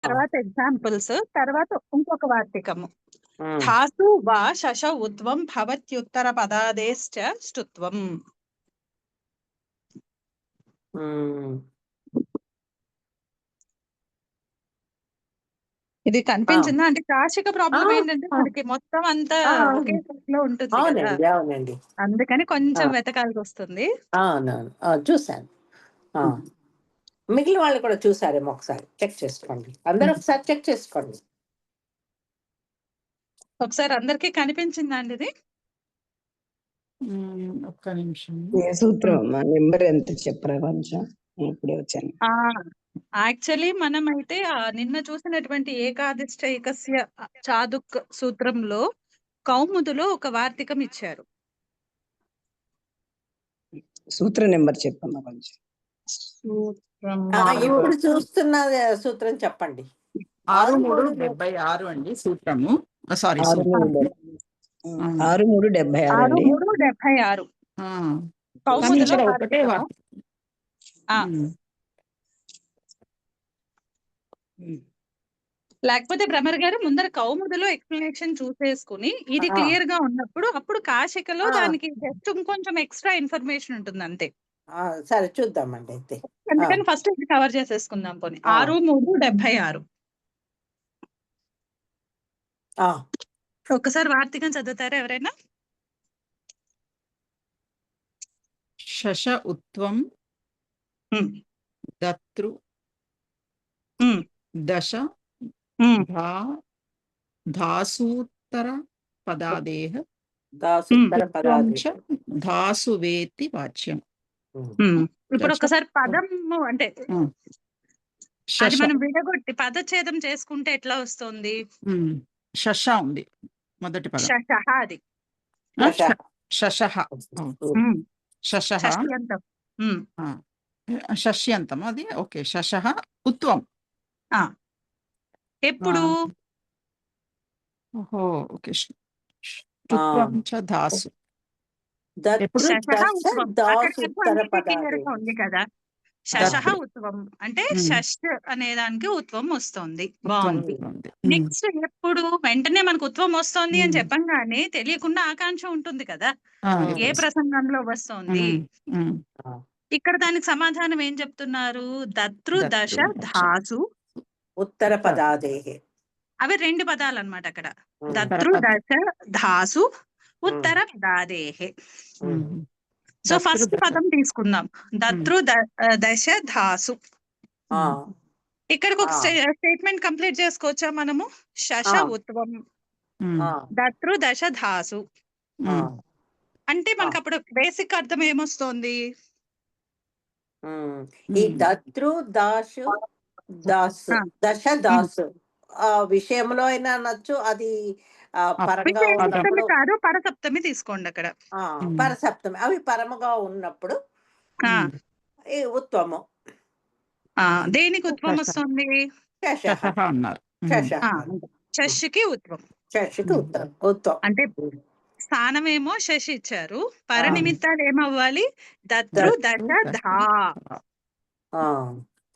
తర్వాత ఎగ్జాంపుల్స్, తర్వాత ఇంకొక వార్తికము. ఉమ్, ధాతు వా శశ ఉత్వం భవత్యుత్తర పదాదేశ్చ స్తుత్వం. ఉమ్. ఇది కనిపించిందా? అంటే కాశిక ప్రాబ్లం ఆ, ఏంటంటే ఆ, మనకి మొత్తం అంతా ఆ, ఒకే లో ఉంటుంది కదా, అవునండి, అవునండి. అందుకని కొంచెం ఆ, వెతకాల్సి వస్తుంది. అవునవును, చూసాను. మిగిలిన వాళ్ళు కూడా చూసారేమో, ఒకసారి చెక్ చేసుకోండి. అందరూ ఒకసారి చెక్ చేసుకోండి. ఒకసారి అందరికి కనిపించిందా అండి ఇది? ఒక్క నిమిషం. ఏ సూత్రం అమ్మా? నెంబర్ ఎంత చెప్పరా కొంచెం? ఇప్పుడే వచ్చాను. యాక్చువల్లీ మనం అయితే నిన్న చూసినటువంటి ఏకాదిష్టైకస్య చాదుక్ సూత్రంలో కౌముదులో ఒక వార్తికం ఇచ్చారు. సూత్ర నెంబర్ చెప్పమ్మా కొంచెం. సూత్రం ఇప్పుడు చూస్తున్న సూత్రం చెప్పండి. 6376 అండి సూత్రము. సారీ, 6376 అండి. 6376 కానీ ఇక్కడ కౌముదులో ఒకటే వార్తికము. లేకపోతే భ్రమర్ గారు ముందర కౌముదిలో ఎక్స్ప్లెనేషన్ చూసేసుకుని ఇది క్లియర్ గా ఉన్నప్పుడు అప్పుడు కాశికలో దానికి జస్ట్ ఇంకొంచెం ఎక్స్ట్రా ఇన్ఫర్మేషన్ ఉంటుంది అంతే. సరే, చూద్దామండి అయితే. అందుకని ఫస్ట్ ఇది కవర్ చేసేసుకుందాం పోనీ. 6376 ఒక్కసారి వార్తికం చదువుతారా ఎవరైనా? శశ ఉత్వం దతృ దశ ధాసూత్తర పదాదేహ ధాసువేతి వాచ్యం. ఇప్పుడు ఒకసారి పదము అంటే అది మనం విడగొట్టి పదఛేదం చేసుకుంటే ఎట్లా వస్తుంది? శశ ఉంది మొదటి పదం. శశః అది శశః షష్ఠ్యంతం. షష్యంతం అది. ఓకే. శశః ఉత్వం ఎప్పుడు? ఓహో, ఓకే. స్తుత్వం చ ధాసు. ఉంది కదా, శశః ఉత్వం అంటే షష్ అనే దానికి ఉత్వం వస్తుంది. బాగుంది. నెక్స్ట్ ఎప్పుడు వెంటనే మనకు ఉత్వం వస్తుంది అని చెప్పంగానే తెలియకుండా ఆకాంక్ష ఉంటుంది కదా, ఏ ప్రసంగంలో వస్తుంది. ఇక్కడ దానికి సమాధానం ఏం చెప్తున్నారు? దతృ దశ ధాసు ఉత్తర పదాదేహే. అవి రెండు పదాలు అన్నమాట అక్కడ. దతృ దశ ధాసు ఉత్తర పదాదేహే. సో ఫస్ట్ పదం తీసుకుందాం, దతృ దశ ధాసు. ఇక్కడికి ఒక స్టేట్మెంట్ కంప్లీట్ చేసుకోవచ్చా మనము? శశ ఉత్వం దతృ దశ ధాసు అంటే మనకు అప్పుడు బేసిక్ అర్థం ఏమొస్తుంది? ఈ దతృ దాసు దాసు దశ దాసు విషయంలో అయినా అనొచ్చు. అది పరంగా ఉన్నప్పుడు కాదు, పరసప్తమి తీసుకోండి అక్కడ. పరసప్తమి అవి పరముగా ఉన్నప్పుడు ఉత్వము. దేనికి ఉత్వం వస్తుంది? శశికి ఉత్వం. శశికి ఉత్వం అంటే స్థానమేమో శశి ఇచ్చారు, పరనిమిత్తాలు ఏమవ్వాలి? దతృ దశ ధా.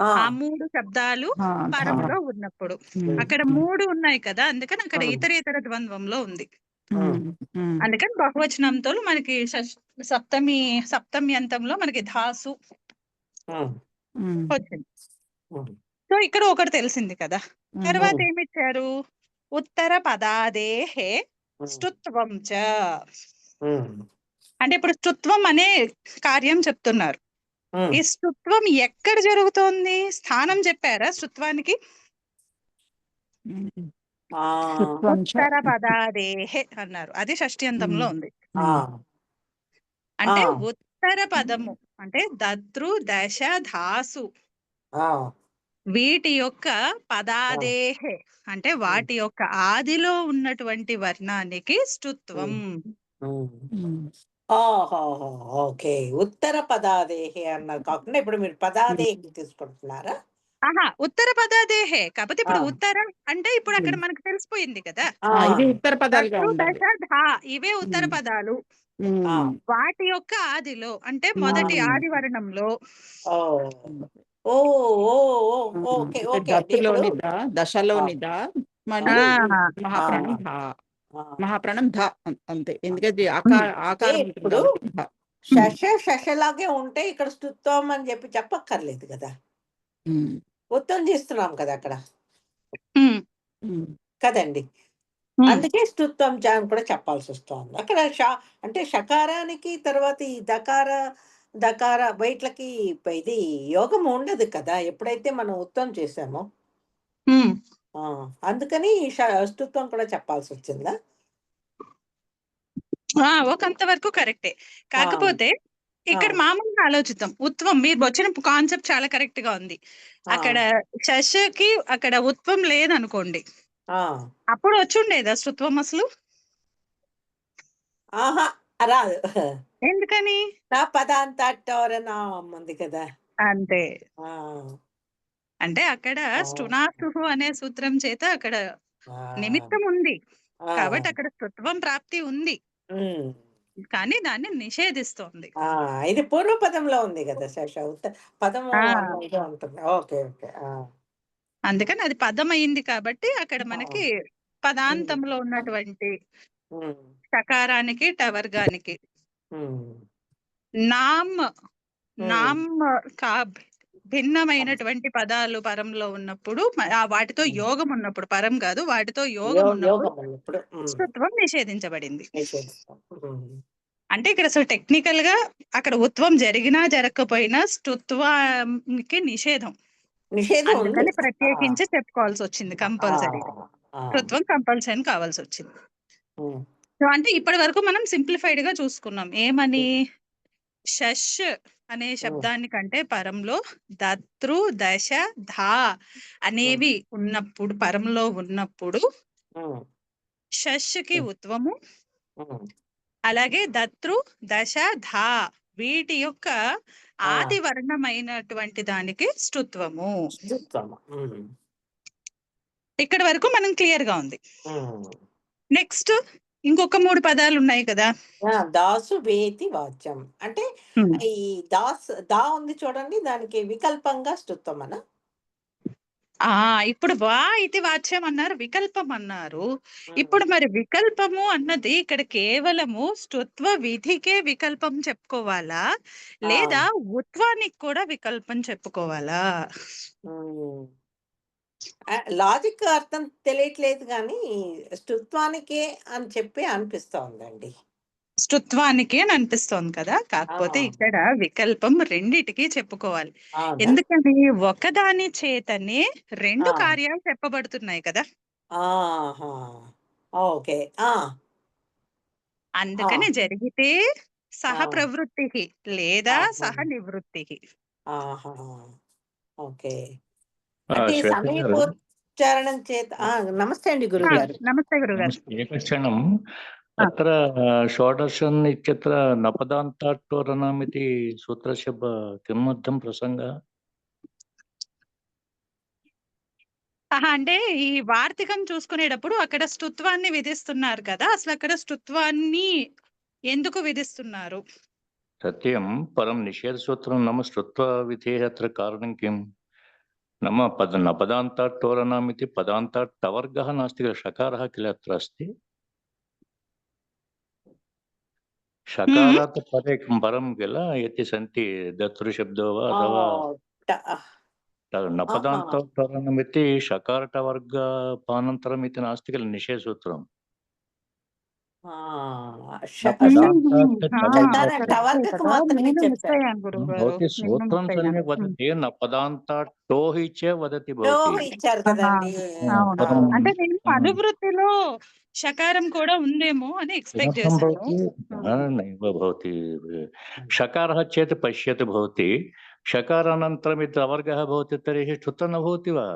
ఆ మూడు శబ్దాలు పరములో ఉన్నప్పుడు అక్కడ మూడు ఉన్నాయి కదా, అందుకని అక్కడ ఇతరేతర ద్వంద్వంలో ఉంది. అందుకని బహువచనంతో మనకి సప్తమ్యంతంలో మనకి ధాసు వచ్చింది. సో ఇక్కడ ఒకటి తెలిసింది కదా. తర్వాత ఏమిచ్చారు? ఉత్తర పదాదేహే స్తుత్వం చ. అంటే ఇప్పుడు స్తుత్వం అనే కార్యం చెప్తున్నారు. ఈ స్తుత్వం ఎక్కడ జరుగుతోంది? స్థానం చెప్పారా స్తుత్వానికి? ఉత్తర పదాదేహే అన్నారు, అది షష్ఠ్యంతంలో ఉంది. అంటే ఉత్తర పదము అంటే దతృ దశ ధాసు వీటి యొక్క పదాదేహే అంటే వాటి యొక్క ఆదిలో ఉన్నటువంటి వర్ణానికి స్తుత్వం. ఓకే, ఉత్తర పదాదేహే అన్నారు కాకుండా ఇప్పుడు మీరు పదాదేహి తీసుకుంటున్నారా? ఉత్తర పదాదేహే కాకపోతే ఇప్పుడు ఉత్తర అంటే ఇప్పుడు అక్కడ మనకు తెలిసిపోయింది కదా, ఉత్తర పదాలు ఇవే ఉత్తర పదాలు. వాటి యొక్క ఆదిలో అంటే మొదటి ఆది వర్ణంలో ఓ ఓ ఓ ఓకే అంటే ఓకే అండి. ఇప్పుడు దత్తులోని ద, దశలోని ద, మళ్ళీ ఆ మహాప్రాణం ధ. ఆ. మహాప్రాణం ధ అంతే, ఎందుకంటే ఉమ్. ఆకారం ఉంటుంది ఇప్పుడు కాబట్టి ధ. శశలాగే ఉంటే ఇక్కడ స్తుత్వం అని చెప్పక్కర్లేదు కదా, ఉమ్, ఉత్తం చేస్తున్నాం కదా అక్కడ, ఉమ్, ఉమ్, కదండి. ఉమ్. అందుకే స్తుత్వం అని కూడా చెప్పాల్సి వస్తుంది అక్కడ. అంటే షకారానికి తర్వాత ఈ దకార బయట్లకి ఇది యోగం ఉండదు కదా ఎప్పుడైతే మనం ఉత్తం చేసామో. ఉమ్. ఆ, అందుకని స్తుత్వం కూడా చెప్పాల్సి వచ్చిందా? ఒకంత వరకు కరెక్టే. ఆ, కాకపోతే ఆ, ఇక్కడ మామూలుగా ఆలోచిద్దాం. ఉత్వం మీరు వచ్చిన కాన్సెప్ట్ చాలా కరెక్ట్ గా ఉంది. ఆ, అక్కడ శశకి అక్కడ ఉత్వం లేదనుకోండి, ఆ. అప్పుడు వచ్చుండేదా స్తుత్వం అసలు? ఆహా, రాదు. ఎందుకని? నా పదాంతోరణ ఉంది కదా. అంతే. ఆ, అంటే అక్కడ ఆ, స్టునాస్తుహు అనే సూత్రం చేత అక్కడ ఆ, నిమిత్తం ఉంది ఆ. కాబట్టి అక్కడ స్తుత్వం ప్రాప్తి ఉంది, ఉమ్. కానీ దాన్ని నిషేధిస్తోంది. ఇది పూర్వపదంలో ఉంది కదా పదము ఆ అన్న ఇది ఉంటుంది. Okay okay. అందుకని అది పదం అయింది కాబట్టి అక్కడ మనకి ఉమ్, పదాంతంలో ఉన్నటువంటి ఉమ్, షకారానికి టవర్గానికి ఉమ్, నామ్ ఉమ్. నామ్ కా భిన్నమైనటువంటి పదాలు పరంలో ఉన్నప్పుడు వాటితో యోగం ఉన్నప్పుడు, పరం కాదు వాటితో యోగం ఉన్నప్పుడు యోగం ఉన్నప్పుడు స్తుత్వం నిషేధించబడింది. నిషేధిస్తాం. అంటే ఇక్కడ అసలు టెక్నికల్ గా అక్కడ ఉత్వం జరిగినా జరగకపోయినా స్తుత్వానికి నిషేధం. నిషేధం ఉంది. అందుకని ప్రత్యేకించి చెప్పుకోవాల్సి వచ్చింది ఆ, కంపల్సరీగా. ఆ, స్తుత్వం కంపల్సరీ కావాల్సి వచ్చింది. ఉమ్, సో అంటే ఇప్పటి వరకు మనం సింప్లిఫైడ్ గా చూసుకున్నాం. ఏమని? షష్ అనే శబ్దానికంటే పరంలో దతృ దశ ధా అనేవి ఉన్నప్పుడు, పరంలో ఉన్నప్పుడు ఉమ్, షష్కి ఉత్వము, ఉమ్. అలాగే దతృ దశ ధా వీటి యొక్క ఆ, ఆది వర్ణమైనటువంటి దానికి స్తుత్వము. స్తుత్వం. ఇక్కడ వరకు మనం క్లియర్ గా ఉంది. ఉమ్. నెక్స్ట్ ఇంకొక 3 పదాలు ఉన్నాయి కదా. దాసు వేతి వాచ్యం అంటే ఈ దా ఉంది చూడండి, దానికి వికల్పంగా స్తుత్వం అన. ఇప్పుడు వా ఇది వాచ్యం అన్నారు, వికల్పం అన్నారు. ఇప్పుడు మరి వికల్పము అన్నది ఇక్కడ కేవలము స్తుత్వ విధికే వికల్పం చెప్పుకోవాలా, లేదా ఉత్వానికి కూడా వికల్పం చెప్పుకోవాలా? లాజిక్ అర్థం తెలియట్లేదు కానీ స్తుత్వానికే అని చెప్పి అనిపిస్తోందండి. స్తుత్వానికి అని అనిపిస్తోంది కదా. కాకపోతే ఇక్కడ వికల్పం రెండిటికి చెప్పుకోవాలి. అవునా? ఎందుకని? ఒకదాని చేతనే 2 ఆ. కార్యాలు చెప్పబడుతున్నాయి కదా. ఆహా, ఓకే. అందుకని జరిగితే సహ ఆ. ప్రవృత్తి లేదా ఆహా. సహ నివృత్తి. ఆహా, ఓకే. అంటే ఈ శ్వేత గారు సమీపోచ్చారణం చేత. నమస్తే అండి గురుగారు. నమస్తే గురుగారు. నమస్తే. ఏకక్షణం అత్ర షోडशन् इत्यत्र नपदान्ताट्टोरणामिति सूत्रस्य किमर्थं प्रसङ्गः? అంటే ఈ వార్తికం చూసుకునేటప్పుడు అక్కడ స్తుత్వాన్ని విధిస్తున్నారు కదా, అసలు అక్కడ స్తుత్వాన్ని ఎందుకు విధిస్తున్నారు? सत्यं परं निषेधसूत्रं नाम स्तुत्वविधेः अत्र कारणं किं? नाम नपदान्ताट्टोरणामिति पदान्ताट् टवर्गः नास्ति किल, षकारः किल अत्र अस्ति. षकारात् परे परं किल यति सन्ति दतृशब्दो वा अथवा नपदान्ताट्टोरणमिति षकारटवर्गपानन्तरमिति नास्ति किल निषेधसूत्रम्. भवती सूत्रं सम्यक् वदति, नपदान्ताट्टो हि च वदति भवती. ఇచ్చారు కదండి. అంటే నేను అనువృత్తిలో షకారం కూడా ఉందేమో అని ఎక్స్పెక్ట్ చేశాను. नैव भवति, षकारः चेत् पश्यतु भवती, षकारानन्तरं यत् अवर्गः भवति तर्हि ष्ठुत्वं न भवति वा?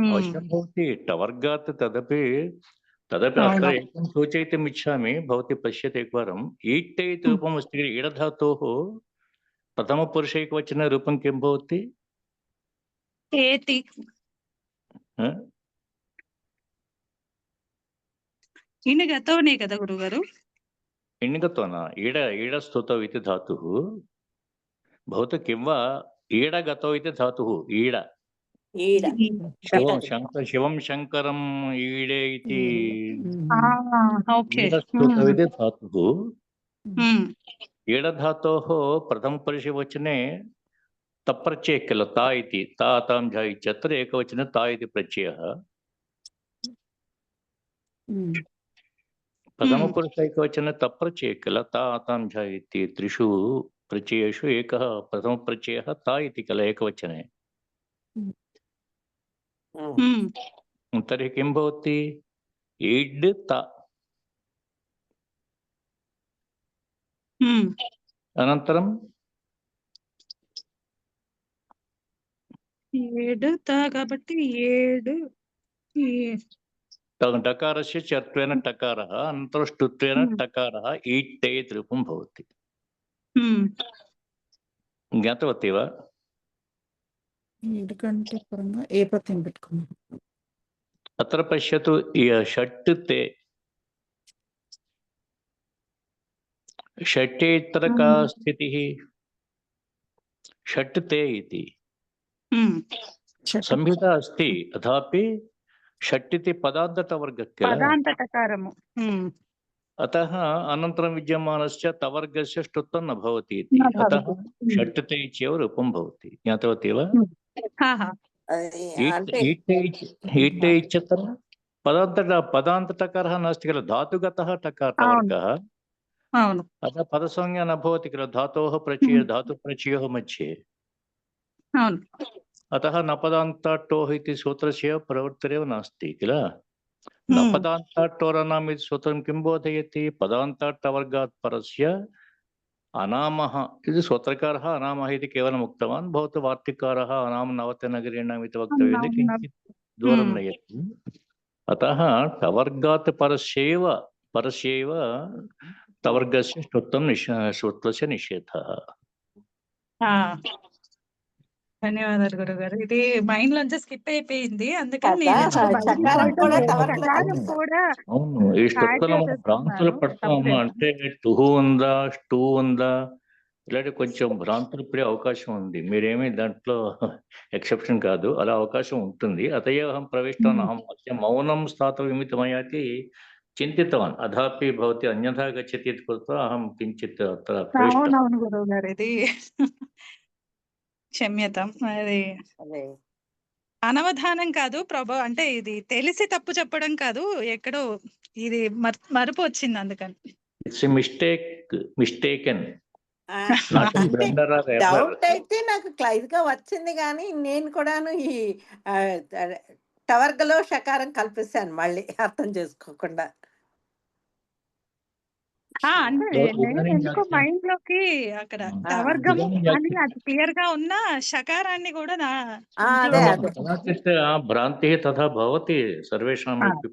अवश्यं भवति टवर्गात्। तदपि अत्र एकं सूचयितुम् इच्छामि, भवती पश्यतु एकवारम्. ईट्टे इति रूपमस्ति किल, ईडधातोः प्रथमपुरुषैकवचनरूपं किं भवति? ఏతి. ఇనిగతోనే కదా గురుగారు? इण्गतोन ईडस्तुतौ इति धातुः भवतु किं वा ईडगतौ इति धातुः ईड ఈడ शिवं शङ्करम् ईडे इति ఓకే. ईडस्तुतौ इति धातुः ईडधातोः प्रथमपुरुषवचने तप्रत्ययः किल ता इति ता तां झा इत्यत्र एकवचने ता इति प्रत्ययः प्रथमपुरुष एकवचने तप्रत्ययः किल ता तां झा इति त्रिषु प्रत्ययेषु एकः प्रथमप्रत्ययः ता इति किल एकवचने तर्हि किं भवति इड् ता अनन्तरं ఏడు తా కాబట్టి ఏడు डकारस्य चत्वेन टकारः अनन्तरं ष्टुत्वेन टकारः ईट्टे इति रूपं भवति ज्ञातवती वा కంటే పరంగా ఏ ప్రత్యయం పెట్టుకున్నాం अत्र पश्यतु षट् ते षट्टे इतर का स्थितिः षट् ते इति संहिता अस्ति तथापि षट् इति पदान्तटवर्गः किल పదాంతటకారము अतः अनन्तरं विद्यमानस्य तवर्गस्य ष्टुत्वं न भवति इति अतः षट् ते इत्येव रूपं भवति ज्ञातवती वा అంటే ईट्टे इत्यत्र पदान्तटकारः नास्ति किल धातुगतः टवर्गः అవును अतः पदसंज्ञा न भवति किल धातोः धातुप्रत्ययोः मध्ये అవును अतः नपदान्ताट्टोः इति सूत्रस्य प्रवृत्तिरेव नास्ति किल नपदान्ताट्टोरनाम् इति सूत्रं किं बोधयति पदान्ताट्टवर्गात् परस्य अनामः इति सूत्रकारः अनामः इति केवलम् उक्तवान् भवतु वार्तिकारः अनाम नवत्यनगरीणाम् इति वक्तव्यं किञ्चित् दूरं नयति अतः टवर्गात् परस्यैव टवर्गस्य ष्टुत्वस्य निषेधः ధన్యవాదాలు గురుగారు. ఇది మైండ్ లోంచి స్కిప్ అయిపోయింది, అందుకని అవును ఈ ష్టుత్వలో మనం భ్రాంతులు పడతాము. అంటే టుహు ఉందా స్టూ ఉందా ఇలాంటి కొంచెం భ్రాంతులు పడే అవకాశం ఉంది. మీరేమీ దాంట్లో ఎక్సెప్షన్ కాదు, అలా అవకాశం ఉంటుంది. అతయే అహం ప్రవిష్టవాన్ అహం అస్య మౌనం స్థాతవ్యమితి మయా इति चिन्तितवान्. अथापि भवती अन्यथा गच्छति इति कृत्वा अहं किञ्चित् अत्र प्रविष्टवान्. అవును గురువు గారు, ఇది క్షమ్యతం. అది అనవధానం కాదు ప్రభు, అంటే ఇది తెలిసి తప్పు చెప్పడం కాదు, ఎక్కడో ఇది మరుపు వచ్చింది అందుకని. It's mistaken. డౌట్ అయితే నాకు క్లైజ్ గా వచ్చింది, కానీ నేను కూడాను ఈ టవర్గలో షకారం కల్పిస్తాను మళ్ళీ అర్థం చేసుకోకుండా. అంటే నేను ఎందుకో మైండ్ లోకి అక్కడ టవర్గము అని అది క్లియర్ గా ఉన్న షకారాన్ని కూడా कदाचित् भ्रान्तिः तथा भवति सर्वेषामपि.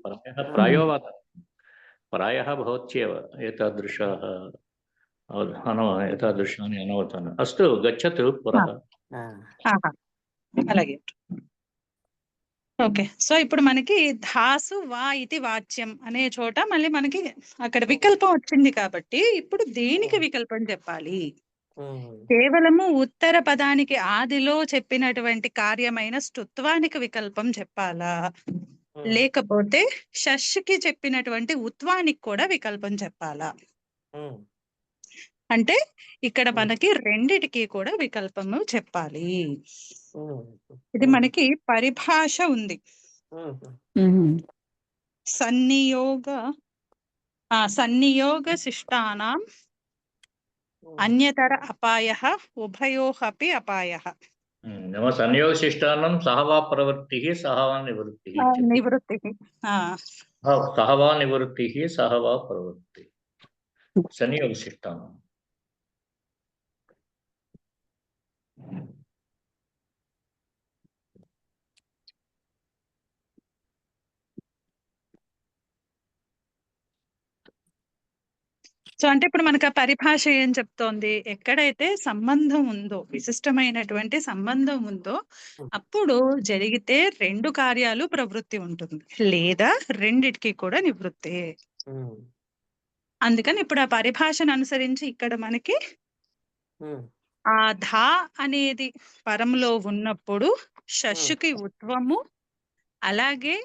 प्रायः भवत्येव एतादृशाः एतादृशानि अनवधानानि. अस्तु, गच्छतु पुनः. అలాగే. ఓకే, సో ఇప్పుడు మనకి ధాసు వా ఇది వాచ్యం అనే చోట మళ్ళీ మనకి అక్కడ వికల్పం వచ్చింది కాబట్టి ఇప్పుడు దేనికి వికల్పం చెప్పాలి? కేవలము ఉత్తర పదానికి ఆదిలో చెప్పినటువంటి కార్యమైన స్తుత్వానికి వికల్పం చెప్పాలా, లేకపోతే షష్కి చెప్పినటువంటి ఉత్వానికి కూడా వికల్పం చెప్పాలా? అంటే ఇక్కడ మనకి రెండిటికి కూడా వికల్పము చెప్పాలి. ఇది మనకి పరిభాష ఉంది. సన్నియోగ శిష్టానాం అన్యతర అపాయః ఉభయోః అపి అపాయః. संयोगशिष्टानं सह वा प्रवृत्तिः सह वा निवृत्तिः. सह वा निवृत्तिः सह वा प्रवृत्तिः संयोगशिष्टानं. సో అంటే ఇప్పుడు మనకు ఆ పరిభాష ఏం చెప్తోంది? ఎక్కడైతే సంబంధం ఉందో, విశిష్టమైనటువంటి సంబంధం ఉందో, అప్పుడు జరిగితే రెండు కార్యాలు ప్రవృత్తి ఉంటుంది, లేదా రెండిటికి కూడా నివృత్తే. అందుకని ఇప్పుడు ఆ పరిభాషను అనుసరించి ఇక్కడ మనకి ఆ ధా అనేది పరంలో ఉన్నప్పుడు షష్కి ఉత్వము, అలాగే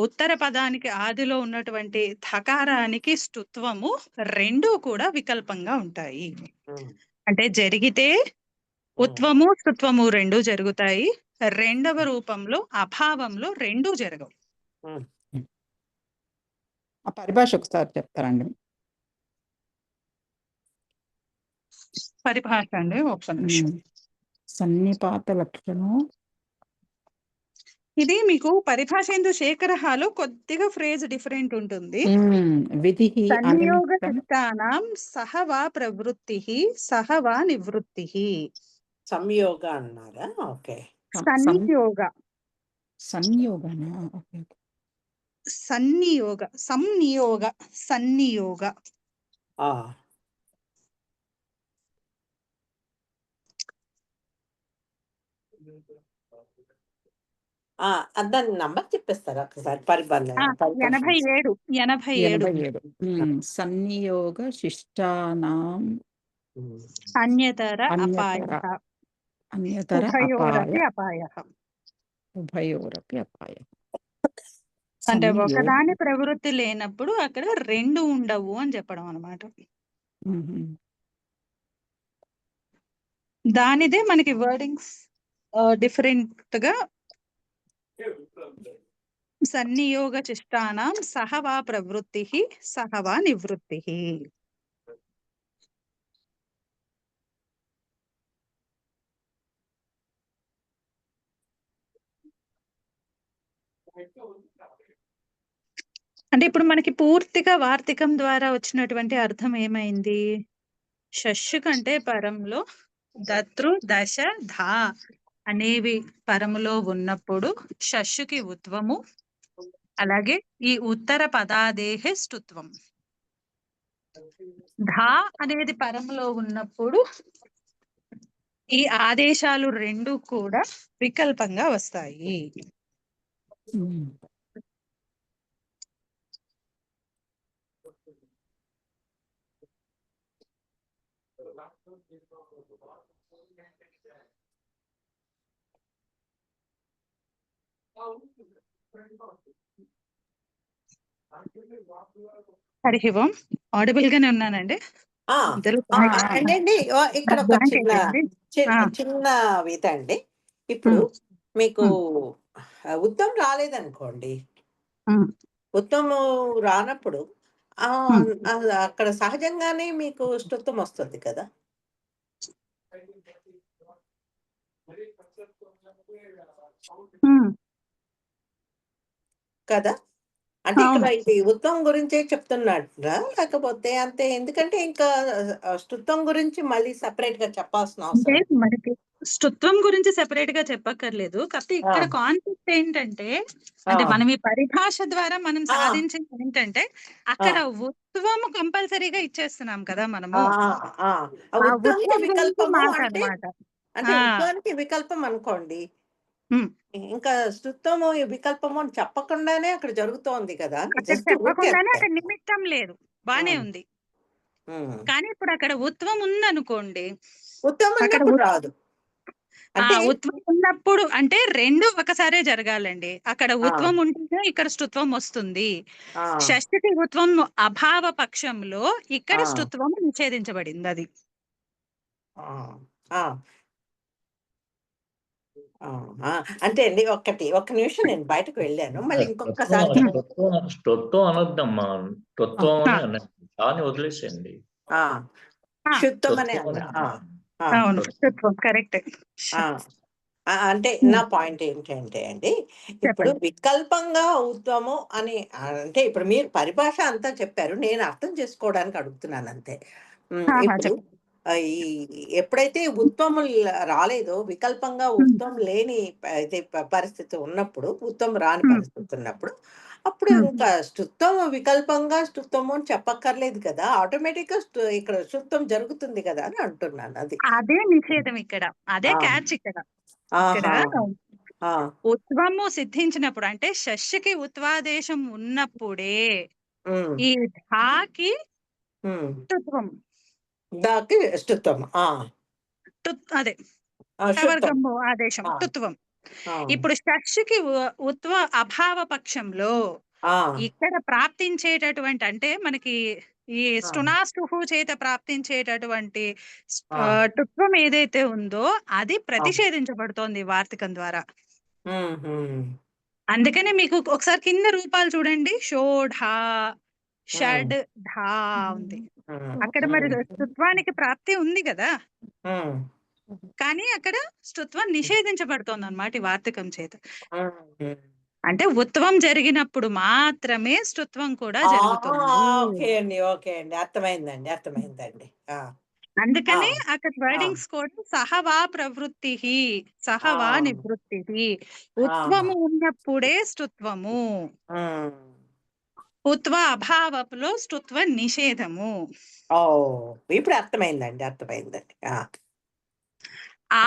ఉత్తర పదానికి ఆదిలో ఉన్నటువంటి ధకారానికి స్తుత్వము రెండూ కూడా వికల్పంగా ఉంటాయి. అంటే జరిగితే ఉత్వము స్తుత్వము రెండూ జరుగుతాయి, రెండవ రూపంలో అభావంలో రెండూ జరగవు. ఆ పరిభాష ఒకసారి చెప్తారండి. పరిభాష అండి ఒక నిమిషం. సన్నిపాత లక్షణం. ఇది మీకు పరిభాషేందు శేఖరహాలో కొద్దిగా ఫ్రేజ్ డిఫరెంట్ ఉంటుంది. విధిహి సంయోగ అనిమిత్తం చిత్తానాం సహ వా ప్రవృత్తిః సహ వా నివృత్తిః. సంయోగ అన్నారా? ఓకే. సంయోగ సంయోగనా? ఓకే. సంనియోగ సంనియోగ సన్నియోగ. ఆ దాని నంబర్ చెప్పేస్తారా ఒకసారి? పరిభాష 87 87. సన్నియోగ శిష్టానాం అన్యతర అపాయ అన్యతర ఉభయోరపి అపాయ అపాయ. ఉభయోరపి అపాయ. అంటే ఒకదాని ప్రవృత్తి లేనప్పుడు అక్కడ రెండు ఉండవు అని చెప్పడం అన్నమాట. దానిదే మనకి వర్డింగ్స్ డిఫరెంట్ గా సన్నియోగ చిష్టానాం సహ వా ప్రవృత్తిః సహ వా నివృత్తిః. అంటే ఇప్పుడు మనకి పూర్తిగా వార్తికం ద్వారా వచ్చినటువంటి అర్థం ఏమైంది? షష్షు కంటే పరంలో దతృ దశ ధా అనేవి పరములో ఉన్నప్పుడు షష్షుకి ఉత్వము, అలాగే ఈ ఉత్తర పదాదేహే స్తుత్వం. ధా అనేది పరములో ఉన్నప్పుడు ఈ ఆదేశాలు రెండు కూడా వికల్పంగా వస్తాయి. హరి ఓం. ఆడిబుల్ గానే ఉన్నానండి? అండి ఇక్కడ ఒక చిన్న విధ అండి. ఇప్పుడు మీకు ఉత్తమం రాలేదనుకోండి, ఉత్తమం రానప్పుడు అక్కడ సహజంగానే మీకు స్తుత్వం వస్తుంది కదా. కదా, అంటే ఇక్కడ ఇది ఉత్తమం గురించే చెప్తున్నట్టురా లేకపోతే అంతే? ఎందుకంటే ఇంకా స్తుత్వం గురించి మళ్ళీ సెపరేట్ గా చెప్పాల్సిన అవసరం. మనకి స్తుత్వం గురించి సెపరేట్ గా చెప్పక్కర్లేదు. కాకపోతే ఇక్కడ కాన్సెప్ట్ ఏంటంటే, అంటే మనం ఈ పరిభాష ద్వారా మనం సాధించింది ఏంటంటే, అక్కడ ఉత్వము కంపల్సరీగా ఇచ్చేస్తున్నాం కదా మనము. వికల్పము అంటే ఉత్వానికి వికల్పం అనుకోండి, ఇంకా స్తుత్వము వికల్పము అని చెప్పకుండానే అక్కడ జరుగుతోంది కదా. చెప్పకుండానే అక్కడ నిమిత్తం లేదు, బానే ఉంది. కానీ ఇప్పుడు అక్కడ ఉత్వం ఉందనుకోండి, ఉత్వం రాదు. ఉత్వం ఉన్నప్పుడు అంటే రెండు ఒకసారే జరగాలండి. అక్కడ ఉత్వం ఉంటేనే ఇక్కడ స్తుత్వం వస్తుంది. షష్ఠి ఉత్వం అభావ పక్షంలో ఇక్కడ స్తుత్వం నిషేధించబడింది. అది అంటే అండి ఒక్క నిమిషం నేను బయటకు వెళ్ళాను, మళ్ళీ ఇంకొకసారి స్తుత్వం అనొద్దమ్మా, స్తుత్వం అని వదిలేసేయండి. శుద్ధం అనే కరెక్ట్. అంటే నా పాయింట్ ఏంటంటే అండి, ఇప్పుడు వికల్పంగా ఉత్వము అని అంటే ఇప్పుడు మీరు పరిభాష అంతా చెప్పారు, నేను అర్థం చేసుకోవడానికి అడుగుతున్నాను అంతే. ఇప్పుడు ఎప్పుడైతే ఉత్వము రాలేదో, వికల్పంగా ఉత్వం లేని పరిస్థితి ఉన్నప్పుడు, ఉత్వం రాని పరిస్థితి ఉన్నప్పుడు, అప్పుడు ఇంకా స్తుత్వం వికల్పంగా స్తుత్వము అని చెప్పక్కర్లేదు కదా, ఆటోమేటిక్ గా ఇక్కడ స్తుత్వం జరుగుతుంది కదా అని అంటున్నాను. అదే నిషేధం ఇక్కడ, అదే క్యాచ్ ఇక్కడ. ఉత్వము సిద్ధించినప్పుడు అంటే షష్కి ఉత్వాదేశం ఉన్నప్పుడే ఈ ధాకి స్తుత్వం. దాకి స్తుత్వం అదే శుత్వం. కవర్గము ఆదేశం ఆ, టుత్వం. ఆ, ఇప్పుడు షష్కి ఉత్వ అభావ పక్షంలో ఆ, ఇక్కడ ప్రాప్తించేటటువంటి అంటే మనకి ఈ ఆ, స్టునాస్తుహు చేత ప్రాప్తించేటటువంటి ఆ, టుత్వం ఏదైతే ఉందో అది ఆ. ప్రతిషేధించబడుతోంది వార్తికం ద్వారా. మ్మ్. అందుకనే మీకు ఒకసారి కింద రూపాలు చూడండి, షోఢా మ్మ్. షడ్ ఢా ఉంది. మ్మ్. అక్కడ మరి స్తుత్వానికి ప్రాప్తి ఉంది కదా, మ్మ్. కానీ అక్కడ స్తుత్వం నిషేధించబడుతోంది అన్నమాట ఈ వార్తికం చేత. మ్మ్. అంటే ఉత్వం జరిగినప్పుడు మాత్రమే స్తుత్వం కూడా ఆ, జరుగుతుంది. ఓకే అండి, ఓకే అండి, అర్థమైందండి, అర్థమైందండి. ఆ, ఆ, అందుకని అక్కడ ఆ, వర్డింగ్స్ కూడా సహవా ప్రవృత్తి సహవా ఆ, నివృత్తి. ఆ. ఉత్వము ఉన్నప్పుడే స్తుత్వము, మ్మ్. ఉత్వ అభావపులో స్తుత్వ నిషేధము. ఓ, ఇప్పుడు అర్థమైందండి, అర్థమైందండి. ఆ, ఆ